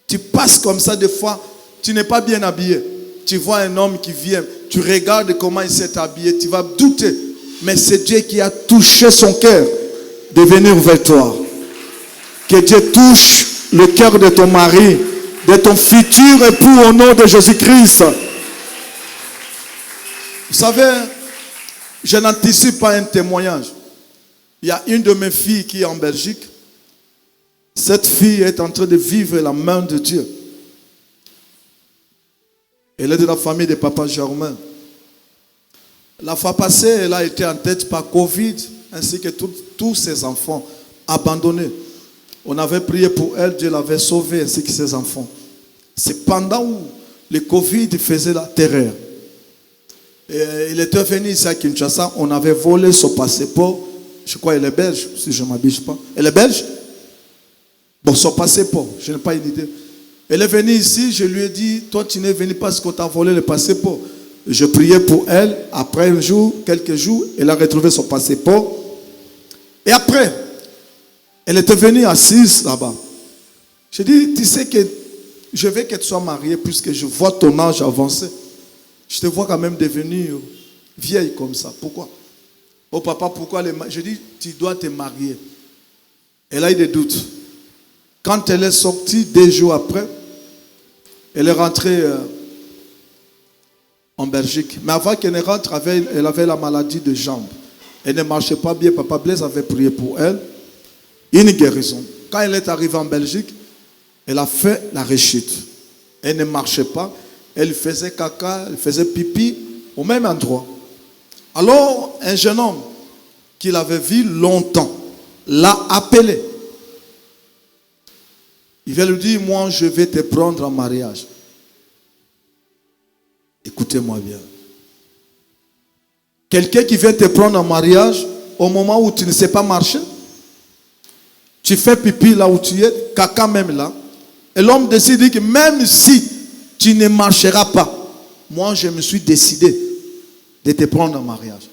Tu passes comme ça des fois, tu n'es pas bien habillé. Tu vois un homme qui vient, tu regardes comment il s'est habillé, tu vas douter. Mais c'est Dieu qui a touché son cœur de venir vers toi. Que Dieu touche le cœur de ton mari, de ton futur époux au nom de Jésus-Christ. Vous savez, je n'anticipe pas un témoignage. Il y a une de mes filles qui est en Belgique. Cette fille est en train de vivre la main de Dieu. Elle est de la famille de Papa Germain. La fois passée, elle a été en tête par Covid, ainsi que tous ses enfants abandonnés. On avait prié pour elle, Dieu l'avait sauvée, ainsi que ses enfants. C'est pendant où le Covid faisait la terreur. Et il était venu ici à Kinshasa, on avait volé son passeport. Je crois qu'elle est belge, si je ne m'abuse pas. Elle est belge? Bon, son passeport, je n'ai pas une idée. Elle est venue ici, je lui ai dit, toi tu n'es venu parce qu'on t'a volé le passeport. Je priais pour elle, après un jour, quelques jours, elle a retrouvé son passeport. Et après, elle était venue assise là-bas. J'ai dit, tu sais que je veux que tu sois mariée puisque je vois ton âge avancer. Je te vois quand même devenir vieille comme ça. Pourquoi? Oh papa, pourquoi les marier? Je dis, tu dois te marier. Elle a eu des doutes. Quand elle est sortie 2 jours après, elle est rentrée en Belgique. Mais avant qu'elle ne rentre, elle avait la maladie de jambes. Elle ne marchait pas bien. Papa Blaise avait prié pour elle. Une guérison. Quand elle est arrivée en Belgique, elle a fait la rechute. Elle ne marchait pas. Elle faisait caca, elle faisait pipi au même endroit. Alors, un jeune homme qui l'avait vu longtemps l'a appelé. Il vient lui dire, moi je vais te prendre en mariage. Écoutez-moi bien. Quelqu'un qui vient te prendre en mariage, au moment où tu ne sais pas marcher, tu fais pipi là où tu es, caca même là, et l'homme décide que même si tu ne marcheras pas, moi je me suis décidé de te prendre en mariage.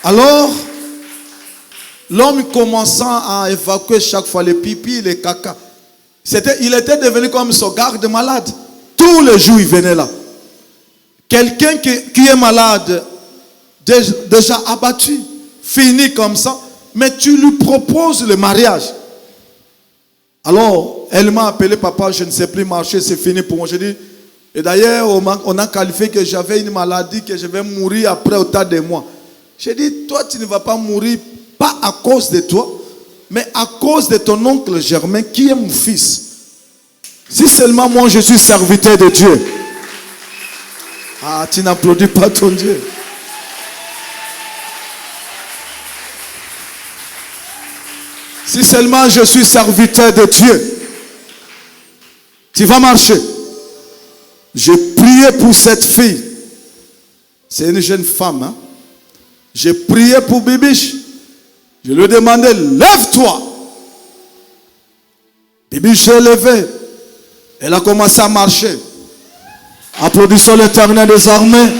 Alors, l'homme commençant à évacuer chaque fois les pipis, les caca, il était devenu comme son garde-malade. Tous les jours, il venait là. Quelqu'un qui est malade, déjà abattu, fini comme ça, mais tu lui proposes le mariage. Alors, elle m'a appelé, papa, je ne sais plus marcher, c'est fini pour moi. Je dis, et d'ailleurs, on a qualifié que j'avais une maladie, que je vais mourir après autant de mois. J'ai dit, toi, tu ne vas pas mourir, pas à cause de toi, mais à cause de ton oncle Germain, qui est mon fils. Si seulement moi, je suis serviteur de Dieu. Ah, tu n'applaudis pas ton Dieu. Si seulement je suis serviteur de Dieu, tu vas marcher. J'ai prié pour cette fille. C'est une jeune femme, hein? J'ai prié pour Bibiche. Je lui ai demandé, lève-toi. Bibiche s'est levée. Elle a commencé à marcher. Applaudissons l'Éternel des armées.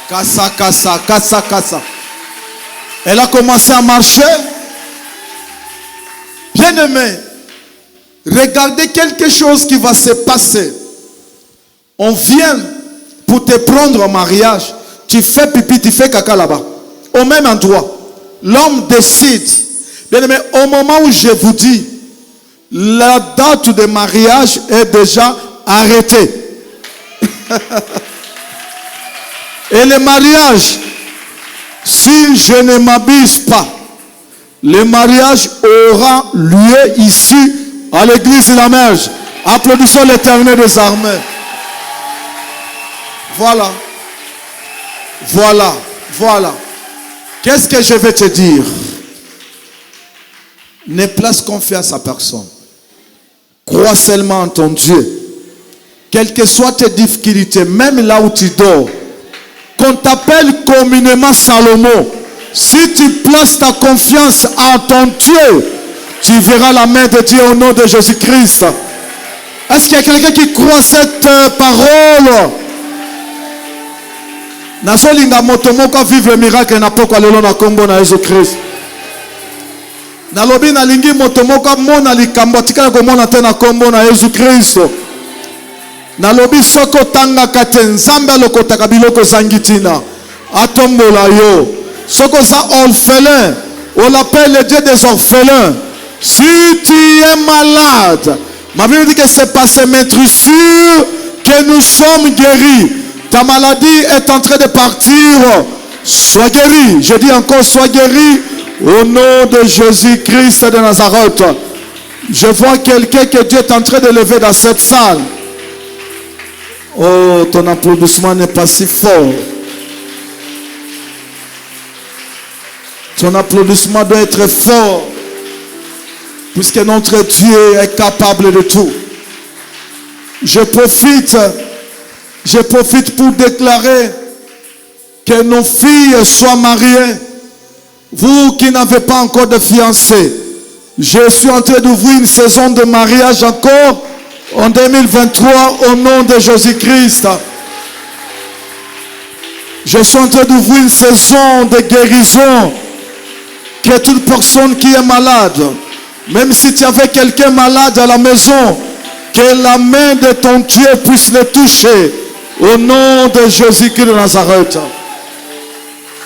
Kassa, kassa, kassa, kassa. Elle a commencé à marcher. Bien-aimé, regardez quelque chose qui va se passer. On vient pour te prendre en mariage. Tu fais pipi, tu fais caca là-bas. Au même endroit. L'homme décide. Bien-aimé, au moment où je vous dis, la date de mariage est déjà arrêtée. Et le mariage, si je ne m'abuse pas, le mariage aura lieu ici à l'église de la Merge. Applaudissons l'Éternel des armées. Voilà. Voilà. Voilà. Qu'est-ce que je vais te dire? Ne place confiance à personne. Crois seulement en ton Dieu. Quelles que soient tes difficultés, même là où tu dors, qu'on t'appelle communément Salomon, si tu places ta confiance en ton Dieu, tu verras la main de Dieu au nom de Jésus-Christ. Est-ce qu'il y a quelqu'un qui croit cette parole? Nazolinga motomoko vivre miracle na poko lelo na kombo na Jésus-Christ. Nalobi nalingi motomoko mona likambo tikala ko mona te na kombo na Jésus-Christ. Nalobi soko tanga kate nzambe lokotaka biloko zangitina atombola yo. Soko za orphelin, on l'appelle le Dieu des orphelins. Si tu es malade, ma Bible dit que c'est par ses maîtrissures que nous sommes guéris. Ta maladie est en train de partir. Sois guéri. Je dis encore, sois guéri au nom de Jésus-Christ de Nazareth. Je vois quelqu'un que Dieu est en train de lever dans cette salle. Oh, ton applaudissement n'est pas si fort. Ton applaudissement doit être fort. Puisque notre Dieu est capable de tout. Je profite pour déclarer que nos filles soient mariées. Vous qui n'avez pas encore de fiancés, je suis en train d'ouvrir une saison de mariage encore en 2023 au nom de Jésus-Christ. Je suis en train d'ouvrir une saison de guérison. Que toute personne qui est malade, même si tu avais quelqu'un malade à la maison, que la main de ton Dieu puisse le toucher au nom de Jésus-Christ de Nazareth.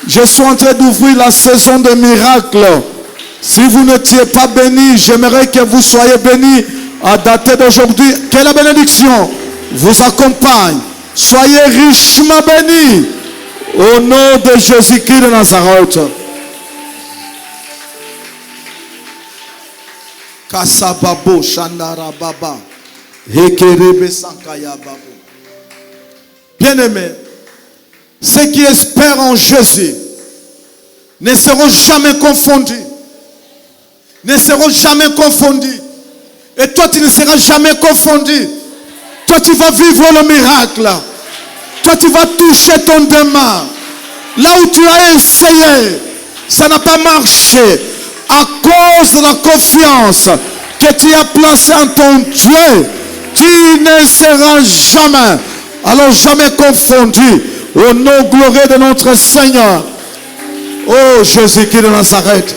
Je suis en train d'ouvrir la saison de miracles. Si vous n'étiez pas bénis, j'aimerais que vous soyez bénis à dater d'aujourd'hui. Que la bénédiction vous accompagne. Soyez richement bénis au nom de Jésus-Christ de Nazareth. Kasababo Shandara Baba. Hekerebe Sankaya Babo. Bien-aimés, ceux qui espèrent en Jésus ne seront jamais confondus. Ne seront jamais confondus. Et toi, tu ne seras jamais confondu. Toi, tu vas vivre le miracle. Toi, tu vas toucher ton demain. Là où tu as essayé, ça n'a pas marché. À cause de la confiance que tu as placée en ton Dieu, tu ne seras jamais, alors jamais confondu. Au nom glorieux de notre Seigneur. Oh Jésus-Christ de Nazareth.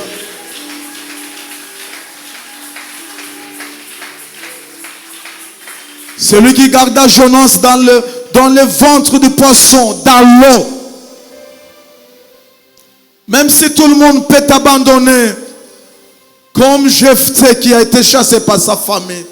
Celui qui garda Jonas dans le ventre du poisson, dans l'eau. Même si tout le monde peut t'abandonner, comme Jephthé qui a été chassé par sa famille,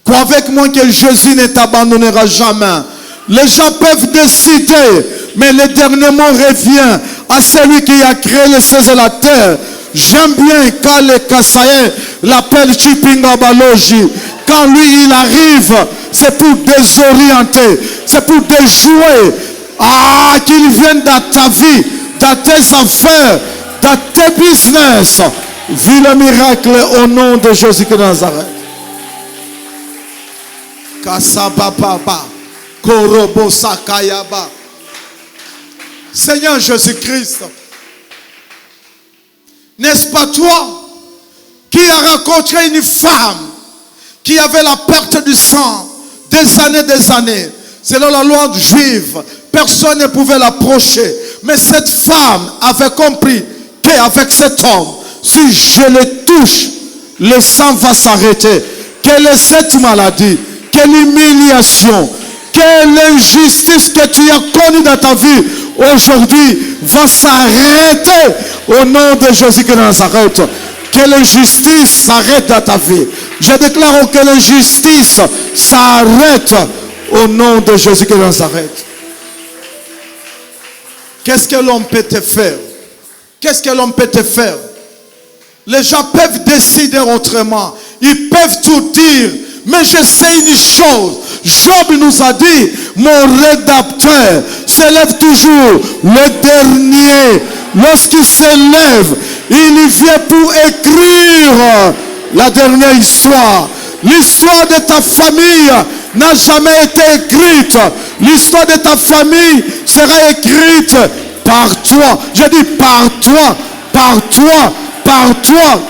crois avec moi que Jésus ne t'abandonnera jamais. Les gens peuvent décider, mais le dernier mot revient à celui qui a créé les cieux et la terre. J'aime bien quand les Kassaïens l'appellent Chipinga Baloji. Quand lui il arrive, c'est pour désorienter, c'est pour déjouer. Ah, qu'il vienne dans ta vie, dans tes affaires, dans tes business. Vis le miracle au nom de Jésus-Christ de Nazareth. Kasababa, Korobo Sakayaba. Seigneur Jésus-Christ, n'est-ce pas toi qui as rencontré une femme qui avait la perte du sang des années. Selon la loi juive, personne ne pouvait l'approcher. Mais cette femme avait compris qu'avec cet homme, si je le touche, le sang va s'arrêter. Quelle est cette maladie? Quelle humiliation? Quelle injustice que tu as connue dans ta vie aujourd'hui va s'arrêter au nom de Jésus-Christ de Nazareth. Que l'injustice s'arrête dans ta vie. Je déclare que l'injustice s'arrête au nom de Jésus-Christ de Nazareth. Qu'est-ce que l'homme peut te faire? Qu'est-ce que l'homme peut te faire? Les gens peuvent décider autrement. Ils peuvent tout dire. Mais je sais une chose. Job nous a dit, mon rédacteur se lève toujours le dernier. Lorsqu'il se lève, il y vient pour écrire la dernière histoire. L'histoire de ta famille n'a jamais été écrite. L'histoire de ta famille sera écrite par toi. Je dis par toi, par toi, par toi.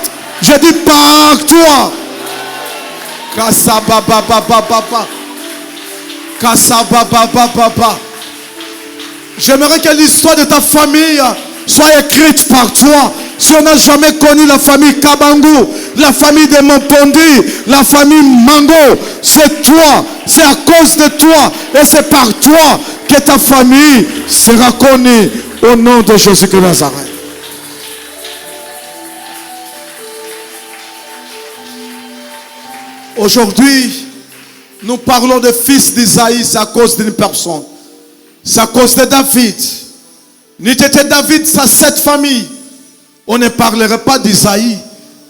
Je dis par toi. J'aimerais que l'histoire de ta famille soit écrite par toi. Si on n'a jamais connu la famille Kabangu, la famille de Mopondi, la famille Mango, c'est toi, c'est à cause de toi et c'est par toi que ta famille sera connue au nom de Jésus de Nazareth. Aujourd'hui, nous parlons de fils d'Isaïe, c'est à cause d'une personne. C'est à cause de David. N'eût été David, sa 7 familles, on ne parlerait pas d'Isaïe.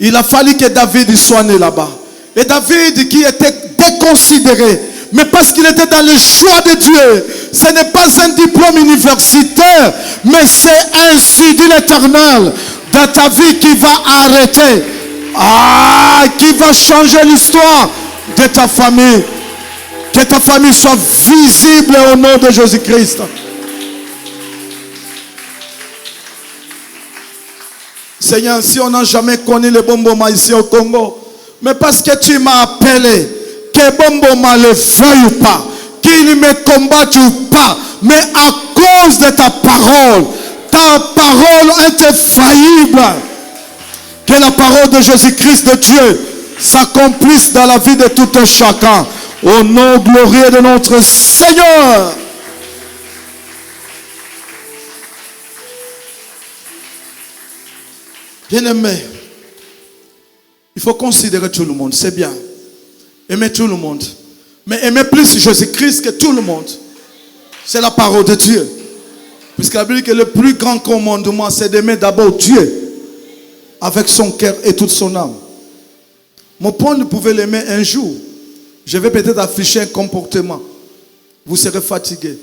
Il a fallu que David soit né là-bas. Et David qui était déconsidéré, mais parce qu'il était dans le choix de Dieu, ce n'est pas un diplôme universitaire, mais c'est ainsi dit l'Éternel dans ta vie qui va arrêter. Qui va changer l'histoire de ta famille. Que ta famille soit visible au nom de Jésus-Christ. Seigneur, si on n'a jamais connu le Bomboma ici au Congo, mais parce que tu m'as appelé, que Bomboma le veuille ou pas, qu'il me combatte ou pas, mais à cause de ta parole est infaillible. Que la parole de Jésus-Christ de Dieu s'accomplisse dans la vie de tout un chacun. Au nom glorieux de notre Seigneur. Bien-aimé, il faut considérer tout le monde, c'est bien. Aimer tout le monde. Mais aimer plus Jésus-Christ que tout le monde. C'est la parole de Dieu. Puisque la Bible dit que le plus grand commandement, c'est d'aimer d'abord Dieu. Avec son cœur et toute son âme. Mon point, vous pouvez l'aimer un jour. Je vais peut-être afficher un comportement. Vous serez fatigué.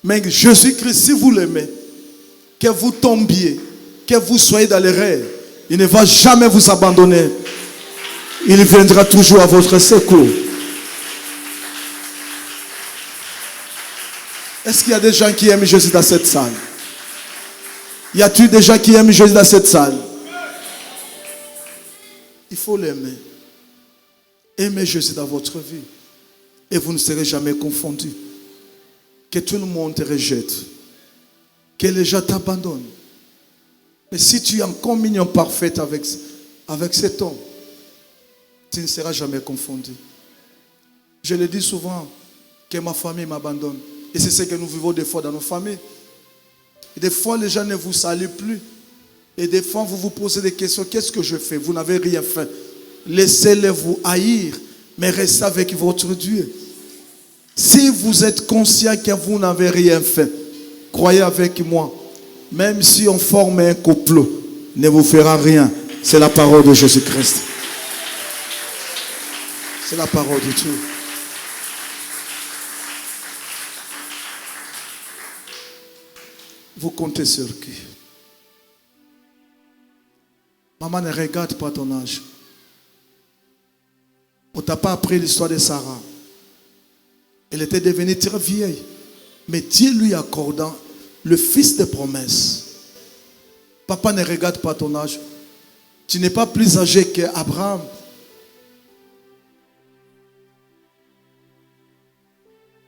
Mais Jésus-Christ, si vous l'aimez, que vous tombiez, que vous soyez dans les rêves, il ne va jamais vous abandonner. Il viendra toujours à votre secours. Est-ce qu'il y a des gens qui aiment Jésus dans cette salle? Y a-t-il des gens qui aiment Jésus dans cette salle? Il faut l'aimer. Aimez Jésus dans votre vie. Et vous ne serez jamais confondus. Que tout le monde te rejette. Que les gens t'abandonnent. Mais si tu es en communion parfaite avec cet homme, tu ne seras jamais confondu. Je le dis souvent, que ma famille m'abandonne. Et c'est ce que nous vivons des fois dans nos familles. Et des fois, les gens ne vous saluent plus. Et des fois, vous vous posez des questions. Qu'est-ce que je fais? Vous n'avez rien fait. Laissez-les vous haïr, mais restez avec votre Dieu. Si vous êtes conscient que vous n'avez rien fait, croyez avec moi. Même si on forme un complot, ne vous fera rien. C'est la parole de Jésus-Christ. C'est la parole de Dieu. Vous comptez sur qui? Maman, ne regarde pas ton âge. On ne t'a pas appris l'histoire de Sarah. Elle était devenue très vieille. Mais Dieu lui accordant le fils de promesse. Papa, ne regarde pas ton âge. Tu n'es pas plus âgé qu'Abraham.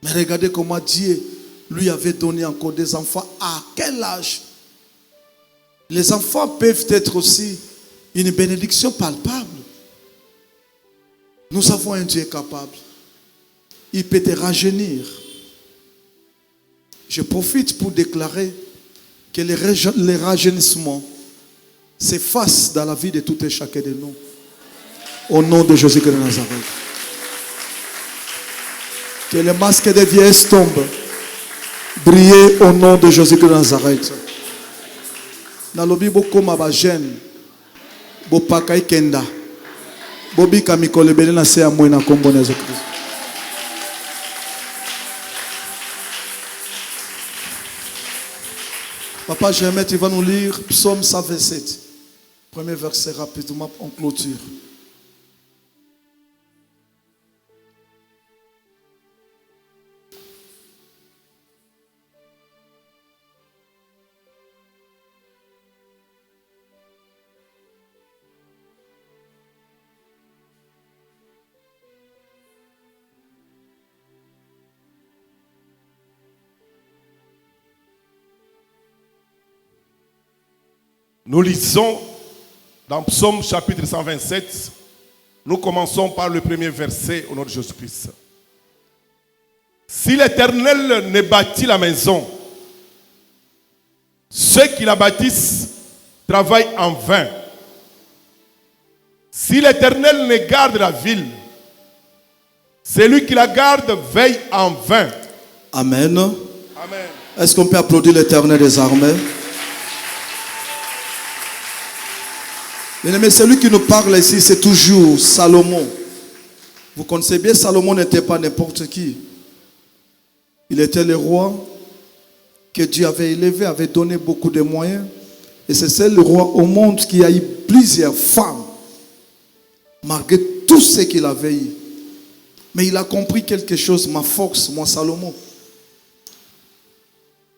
Mais regardez comment Dieu lui avait donné encore des enfants. À quel âge? Les enfants peuvent être aussi une bénédiction palpable. Nous avons un Dieu capable. Il peut te rajeunir. Je profite pour déclarer que les rajeunissements s'effacent dans la vie de tout et chacun de nous. Au nom de Jésus de Nazareth. Que le masque de vieillesse tombe. Briller au nom de Jésus de Nazareth. Nalobi bokoma ba jeune. Bopaka ikenda. Bobi kamikole bele na se amwe na kombo na Jésus. Papa Germain, tu vas nous lire Psaume 127. Premier verset rapidement en clôture. Nous lisons dans Psaume chapitre 127, nous commençons par le premier verset au nom de Jésus-Christ. Si l'Éternel ne bâtit la maison, ceux qui la bâtissent travaillent en vain. Si l'Éternel ne garde la ville, celui qui la garde veille en vain. Amen. Amen. Est-ce qu'on peut applaudir l'Éternel des armées? Mais celui qui nous parle ici, c'est toujours Salomon. Vous connaissez bien, Salomon n'était pas n'importe qui. Il était le roi que Dieu avait élevé, avait donné beaucoup de moyens. Et c'est seul le roi au monde qui a eu plusieurs femmes, malgré tout ce qu'il avait eu. Mais il a compris quelque chose, ma force, moi Salomon.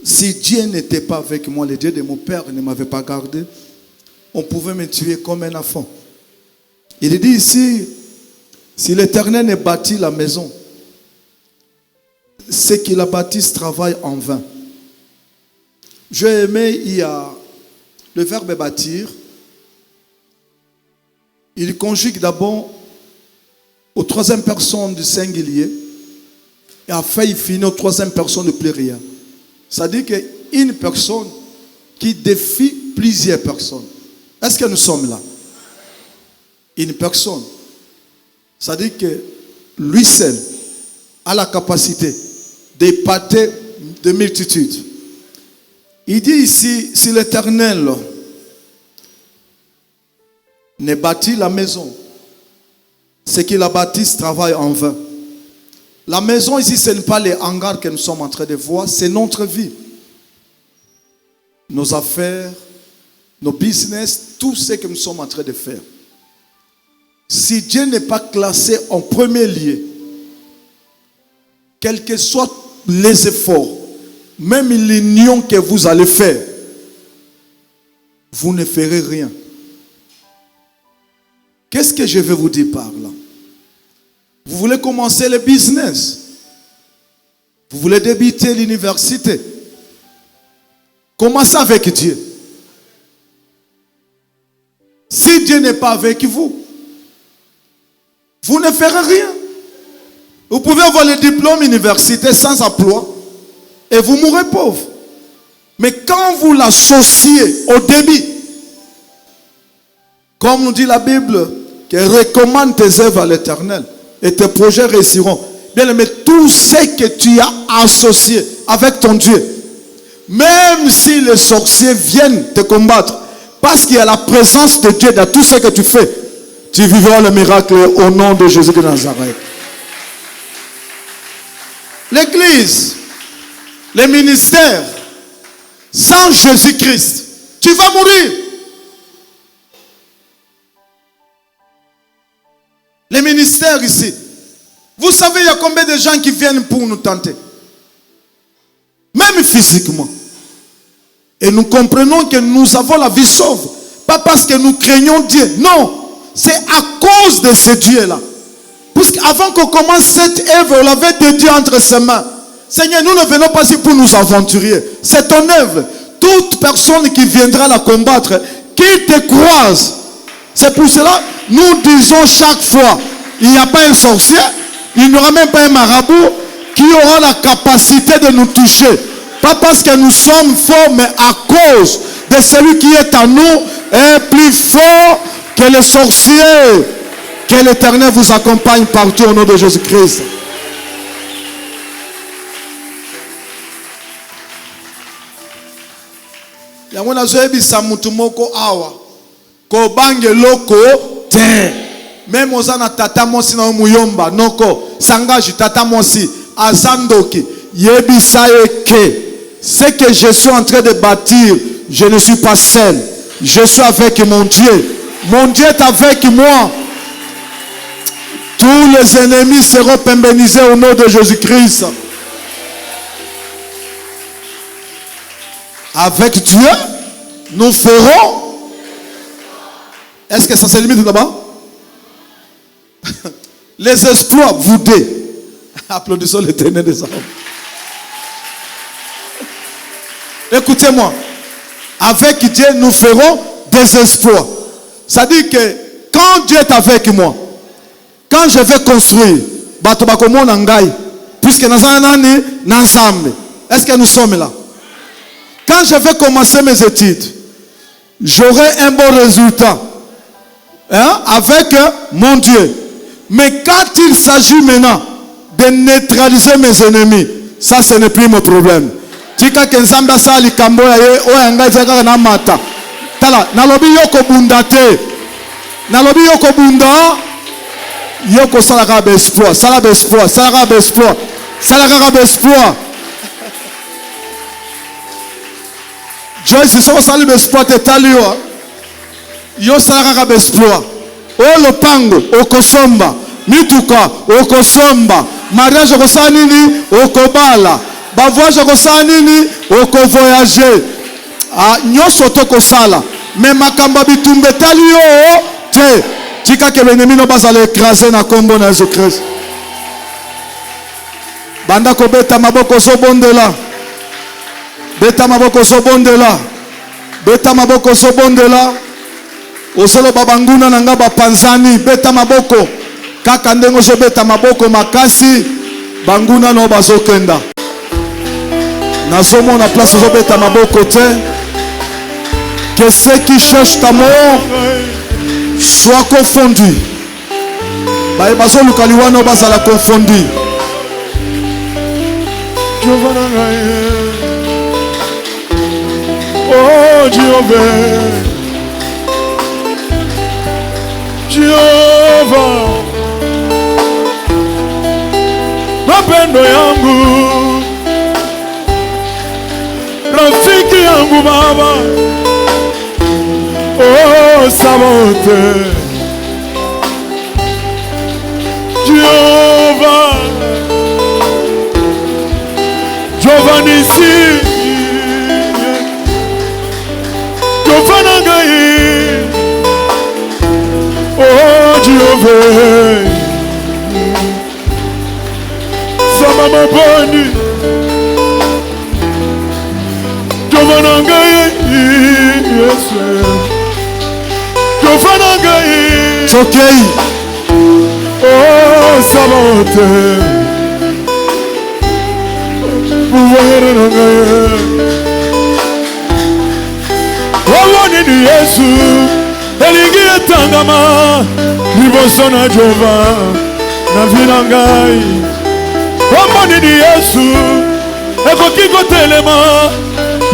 Si Dieu n'était pas avec moi, le Dieu de mon père ne m'avait pas gardé, on pouvait me tuer comme un enfant. Il dit ici, si l'Éternel ne bâtit la maison, ceux qui la bâtissent travaillent en vain. J'ai aimé, il y a le verbe bâtir. Il conjugue d'abord aux troisième personne du singulier et après il finit aux troisième personne du pluriel. C'est-à-dire qu'une personne qui défie plusieurs personnes. Est-ce que nous sommes là? Une personne. C'est-à-dire que lui seul a la capacité d'épater de multitudes. Il dit ici, si l'Éternel ne bâtit la maison, ceux qui la bâtissent travaillent en vain. La maison ici, ce n'est pas les hangars que nous sommes en train de voir, c'est notre vie. Nos affaires, nos business, tout ce que nous sommes en train de faire. Si Dieu n'est pas classé en premier lieu, quels que soient les efforts, même l'union que vous allez faire, vous ne ferez rien. Qu'est-ce que je vais vous dire par là? Vous voulez commencer le business. Vous voulez débuter l'université. Commencez avec Dieu. Si Dieu n'est pas avec vous, vous ne ferez rien. Vous pouvez avoir le diplôme universitaire sans emploi et vous mourrez pauvre. Mais quand vous l'associez au début, comme nous dit la Bible, que recommande tes œuvres à l'Éternel et tes projets réussiront. Bien aimé, tout ce que tu as associé avec ton Dieu, même si les sorciers viennent te combattre, parce qu'il y a la présence de Dieu dans tout ce que tu fais, tu vivras le miracle au nom de Jésus de Nazareth. L'église, les ministères, sans Jésus-Christ, tu vas mourir. Les ministères ici, vous savez, il y a combien de gens qui viennent pour nous tenter, même physiquement. Et nous comprenons que nous avons la vie sauve, pas parce que nous craignons Dieu, non, c'est à cause de ce Dieu-là. Puisqu'avant qu'on commence cette œuvre, on l'avait dédié entre ses mains. Seigneur, nous ne venons pas ici pour nous aventurer, c'est ton œuvre. Toute personne qui viendra la combattre, qui te croise, c'est pour cela nous disons chaque fois, il n'y a pas un sorcier, il n'y aura même pas un marabout qui aura la capacité de nous toucher. Pas parce que nous sommes forts, mais à cause de celui qui est en nous est plus fort que les sorciers. Que l'Éternel vous accompagne partout au nom de Jésus-Christ. Yamona zoebi samutumoko awa ko bange loko te. Même ozana tata mosi na muyomba noko sangaji tata mosi azandoki yebisa eke ce que je suis en train de bâtir, je ne suis pas seul. Je suis avec mon Dieu. Mon Dieu est avec moi. Tous les ennemis seront pénalisés au nom de Jésus-Christ. Avec Dieu, nous ferons. Est-ce que ça se limite là-bas? Les exploits, vous deux. Applaudissons l'Éternel des armes. Écoutez-moi. Avec Dieu, nous ferons des exploits. Ça dit que quand Dieu est avec moi, quand je vais construire, puisque est-ce que nous sommes là? Quand je vais commencer mes études, j'aurai un bon résultat avec mon Dieu. Mais quand il s'agit maintenant de neutraliser mes ennemis, ça ce n'est plus mon problème. Tika kenzamba sali kamboya ye oyanga zaka na mata. Tala nalobi yoko bunda te. Nalobi yoko bunda yoko salaka bespoir, salaka bespoir, salaka bespoir, salaka bespoir. Joyce so sali bespoir te talio. Yo salaka bespoir. O lopango okosomba, mituka okosomba, mariage okosala nini okobala. Ba voyage kosala nini oko voyager nyoso to kosala mais makamba bitumbe tali yo te tika ke benemi no bazala écraser na kombo na Jésus Christ. Banda ko beta maboko zo bondela, beta maboko zo bondela, beta maboko zo bondela. Osolo babanguna nanga bapanzani beta maboko kaka ndengo zo beta maboko makasi banguna no bazokenda. Nazomona la place où à ma côté. Que ceux qui cherchent ta mort soient confondus. Bazo lukaliwano bazala confondus. Oh Jéhovah, Jéhovah, mapendo yangu. Rafiki yangu baba, oh sabote, Jehovah, Jehovah nisi, Jehovah nangai, oh Jehovah, sama maboni. It's okay. Oh, sabote. Wawoni ni Yesu, elingi etangama, liboso na Jehova, na vinangai. Wawoni ni Yesu, ekoki kotelema,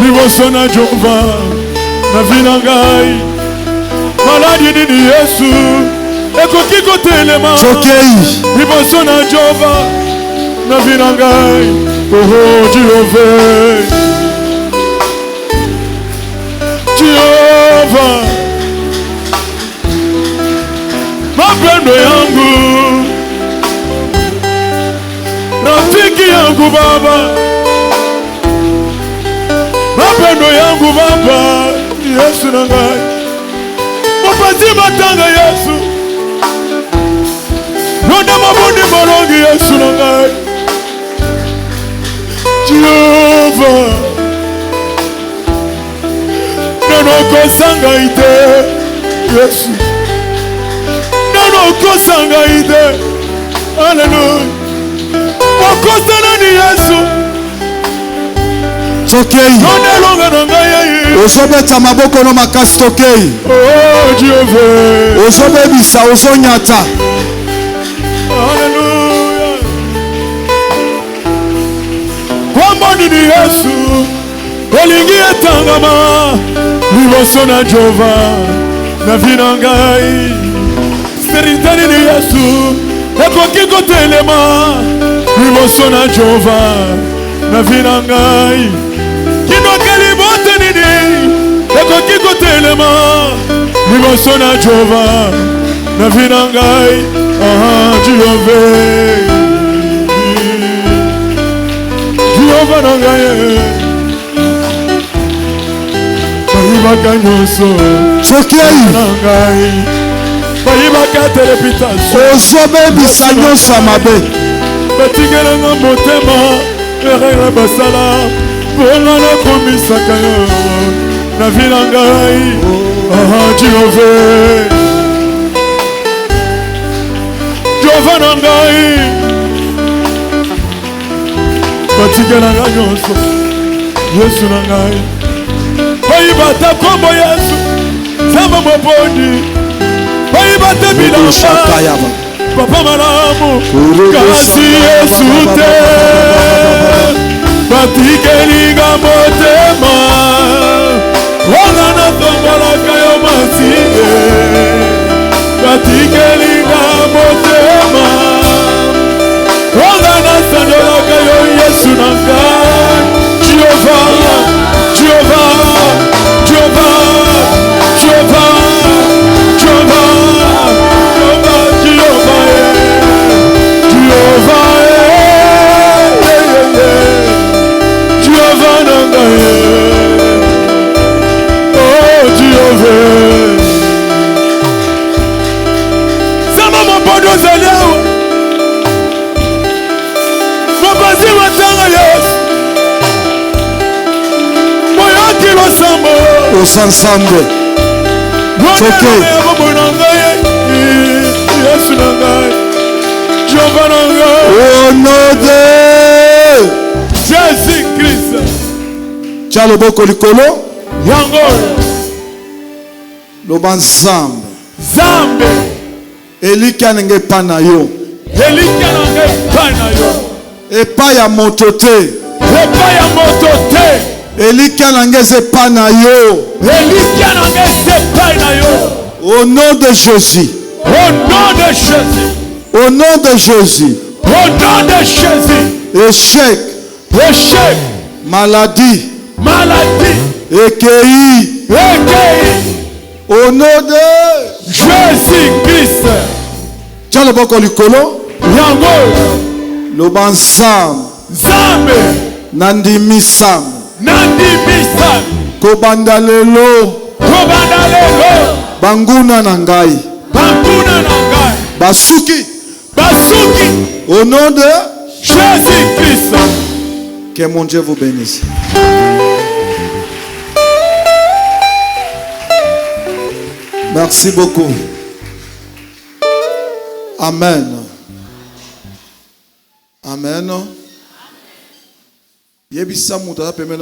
liboso na Jehova, na vinangai. Maladi ni Yesu, ekoki kotelema, liboso na Jehova, na vinangai. Oh Jehovah, Jehovah, mapendo yangu, rafiki yangu baba, mapendo yangu baba, Yesu nangai, mopasi matanga Yesu, nonde mabundi morongi Yesu nangai. Jehovah, nono kosanga ite, Yesu, nono kosanga ite, Hallelujah, wakosana ni Yesu, tokei, none longa nanga yai, ozobeta maboko no makasi tokei, oh Jehovah, ozobebisa ozonyata, Hallelujah. Kwamboni ni Yesu, elingi etangama, liboso na Jehova, na vinangai. Steritani ni Yesu, ekoki kotelema, liboso na Jehova, na vinangai. kinokeli bote nini ekoki kotelema liboso na Jehova na vie na ngai. Jehova na ngai bayibaka nyonso soki ayi na ngai bayibaka telepitation ozobebisa nyonso ya mabe batingelanga motema erera basala mpona nakomisaka yo na vie na ngai. Jehova na ngai batingelanga nyonso Yesu na ngai bayibata kombo Yesu Samba moponi bayibata bilamba Papa malamu kasi Yesu te batikelinga motema wana na tombolaka yo masike batikelinga motema wana na sandolaka yo Yesu na ngai. Jehova Jehova Jehova Jehova Jehova Jehova Jehova Jehova na ngai. Oh Jehova sama mabodo zaleo mabazi watanga Yesu moyoki losambo osansambe soke Yesu na ngai. Jehova na ngai au nom de Jésus Christ. tia loboko likolo Yango loba nzambe Zambe eliki anenge epai na yo elika na ngai epai na yo epai ya moto te epai ya moto te eliki anenge eza epai na yo elika na ngai epai na yo. au nom de Jésus, Au nom de Jésus, au nom de Jésus, au nom de Jésus, échec, échec, maladie, maladie, écueil, écueil, au nom de Jésus-Christ. tia loboko likolo Yango loba nzambe Zambe nandimisa nandimisa kobanda lelo kobanda lelo banguna na ngai banguna na ngai basuki basuki au nom de Jésus-Christ. que mon Dieu vous bénisse. Merci beaucoup. Amen. Amen. Yebisa muta pemena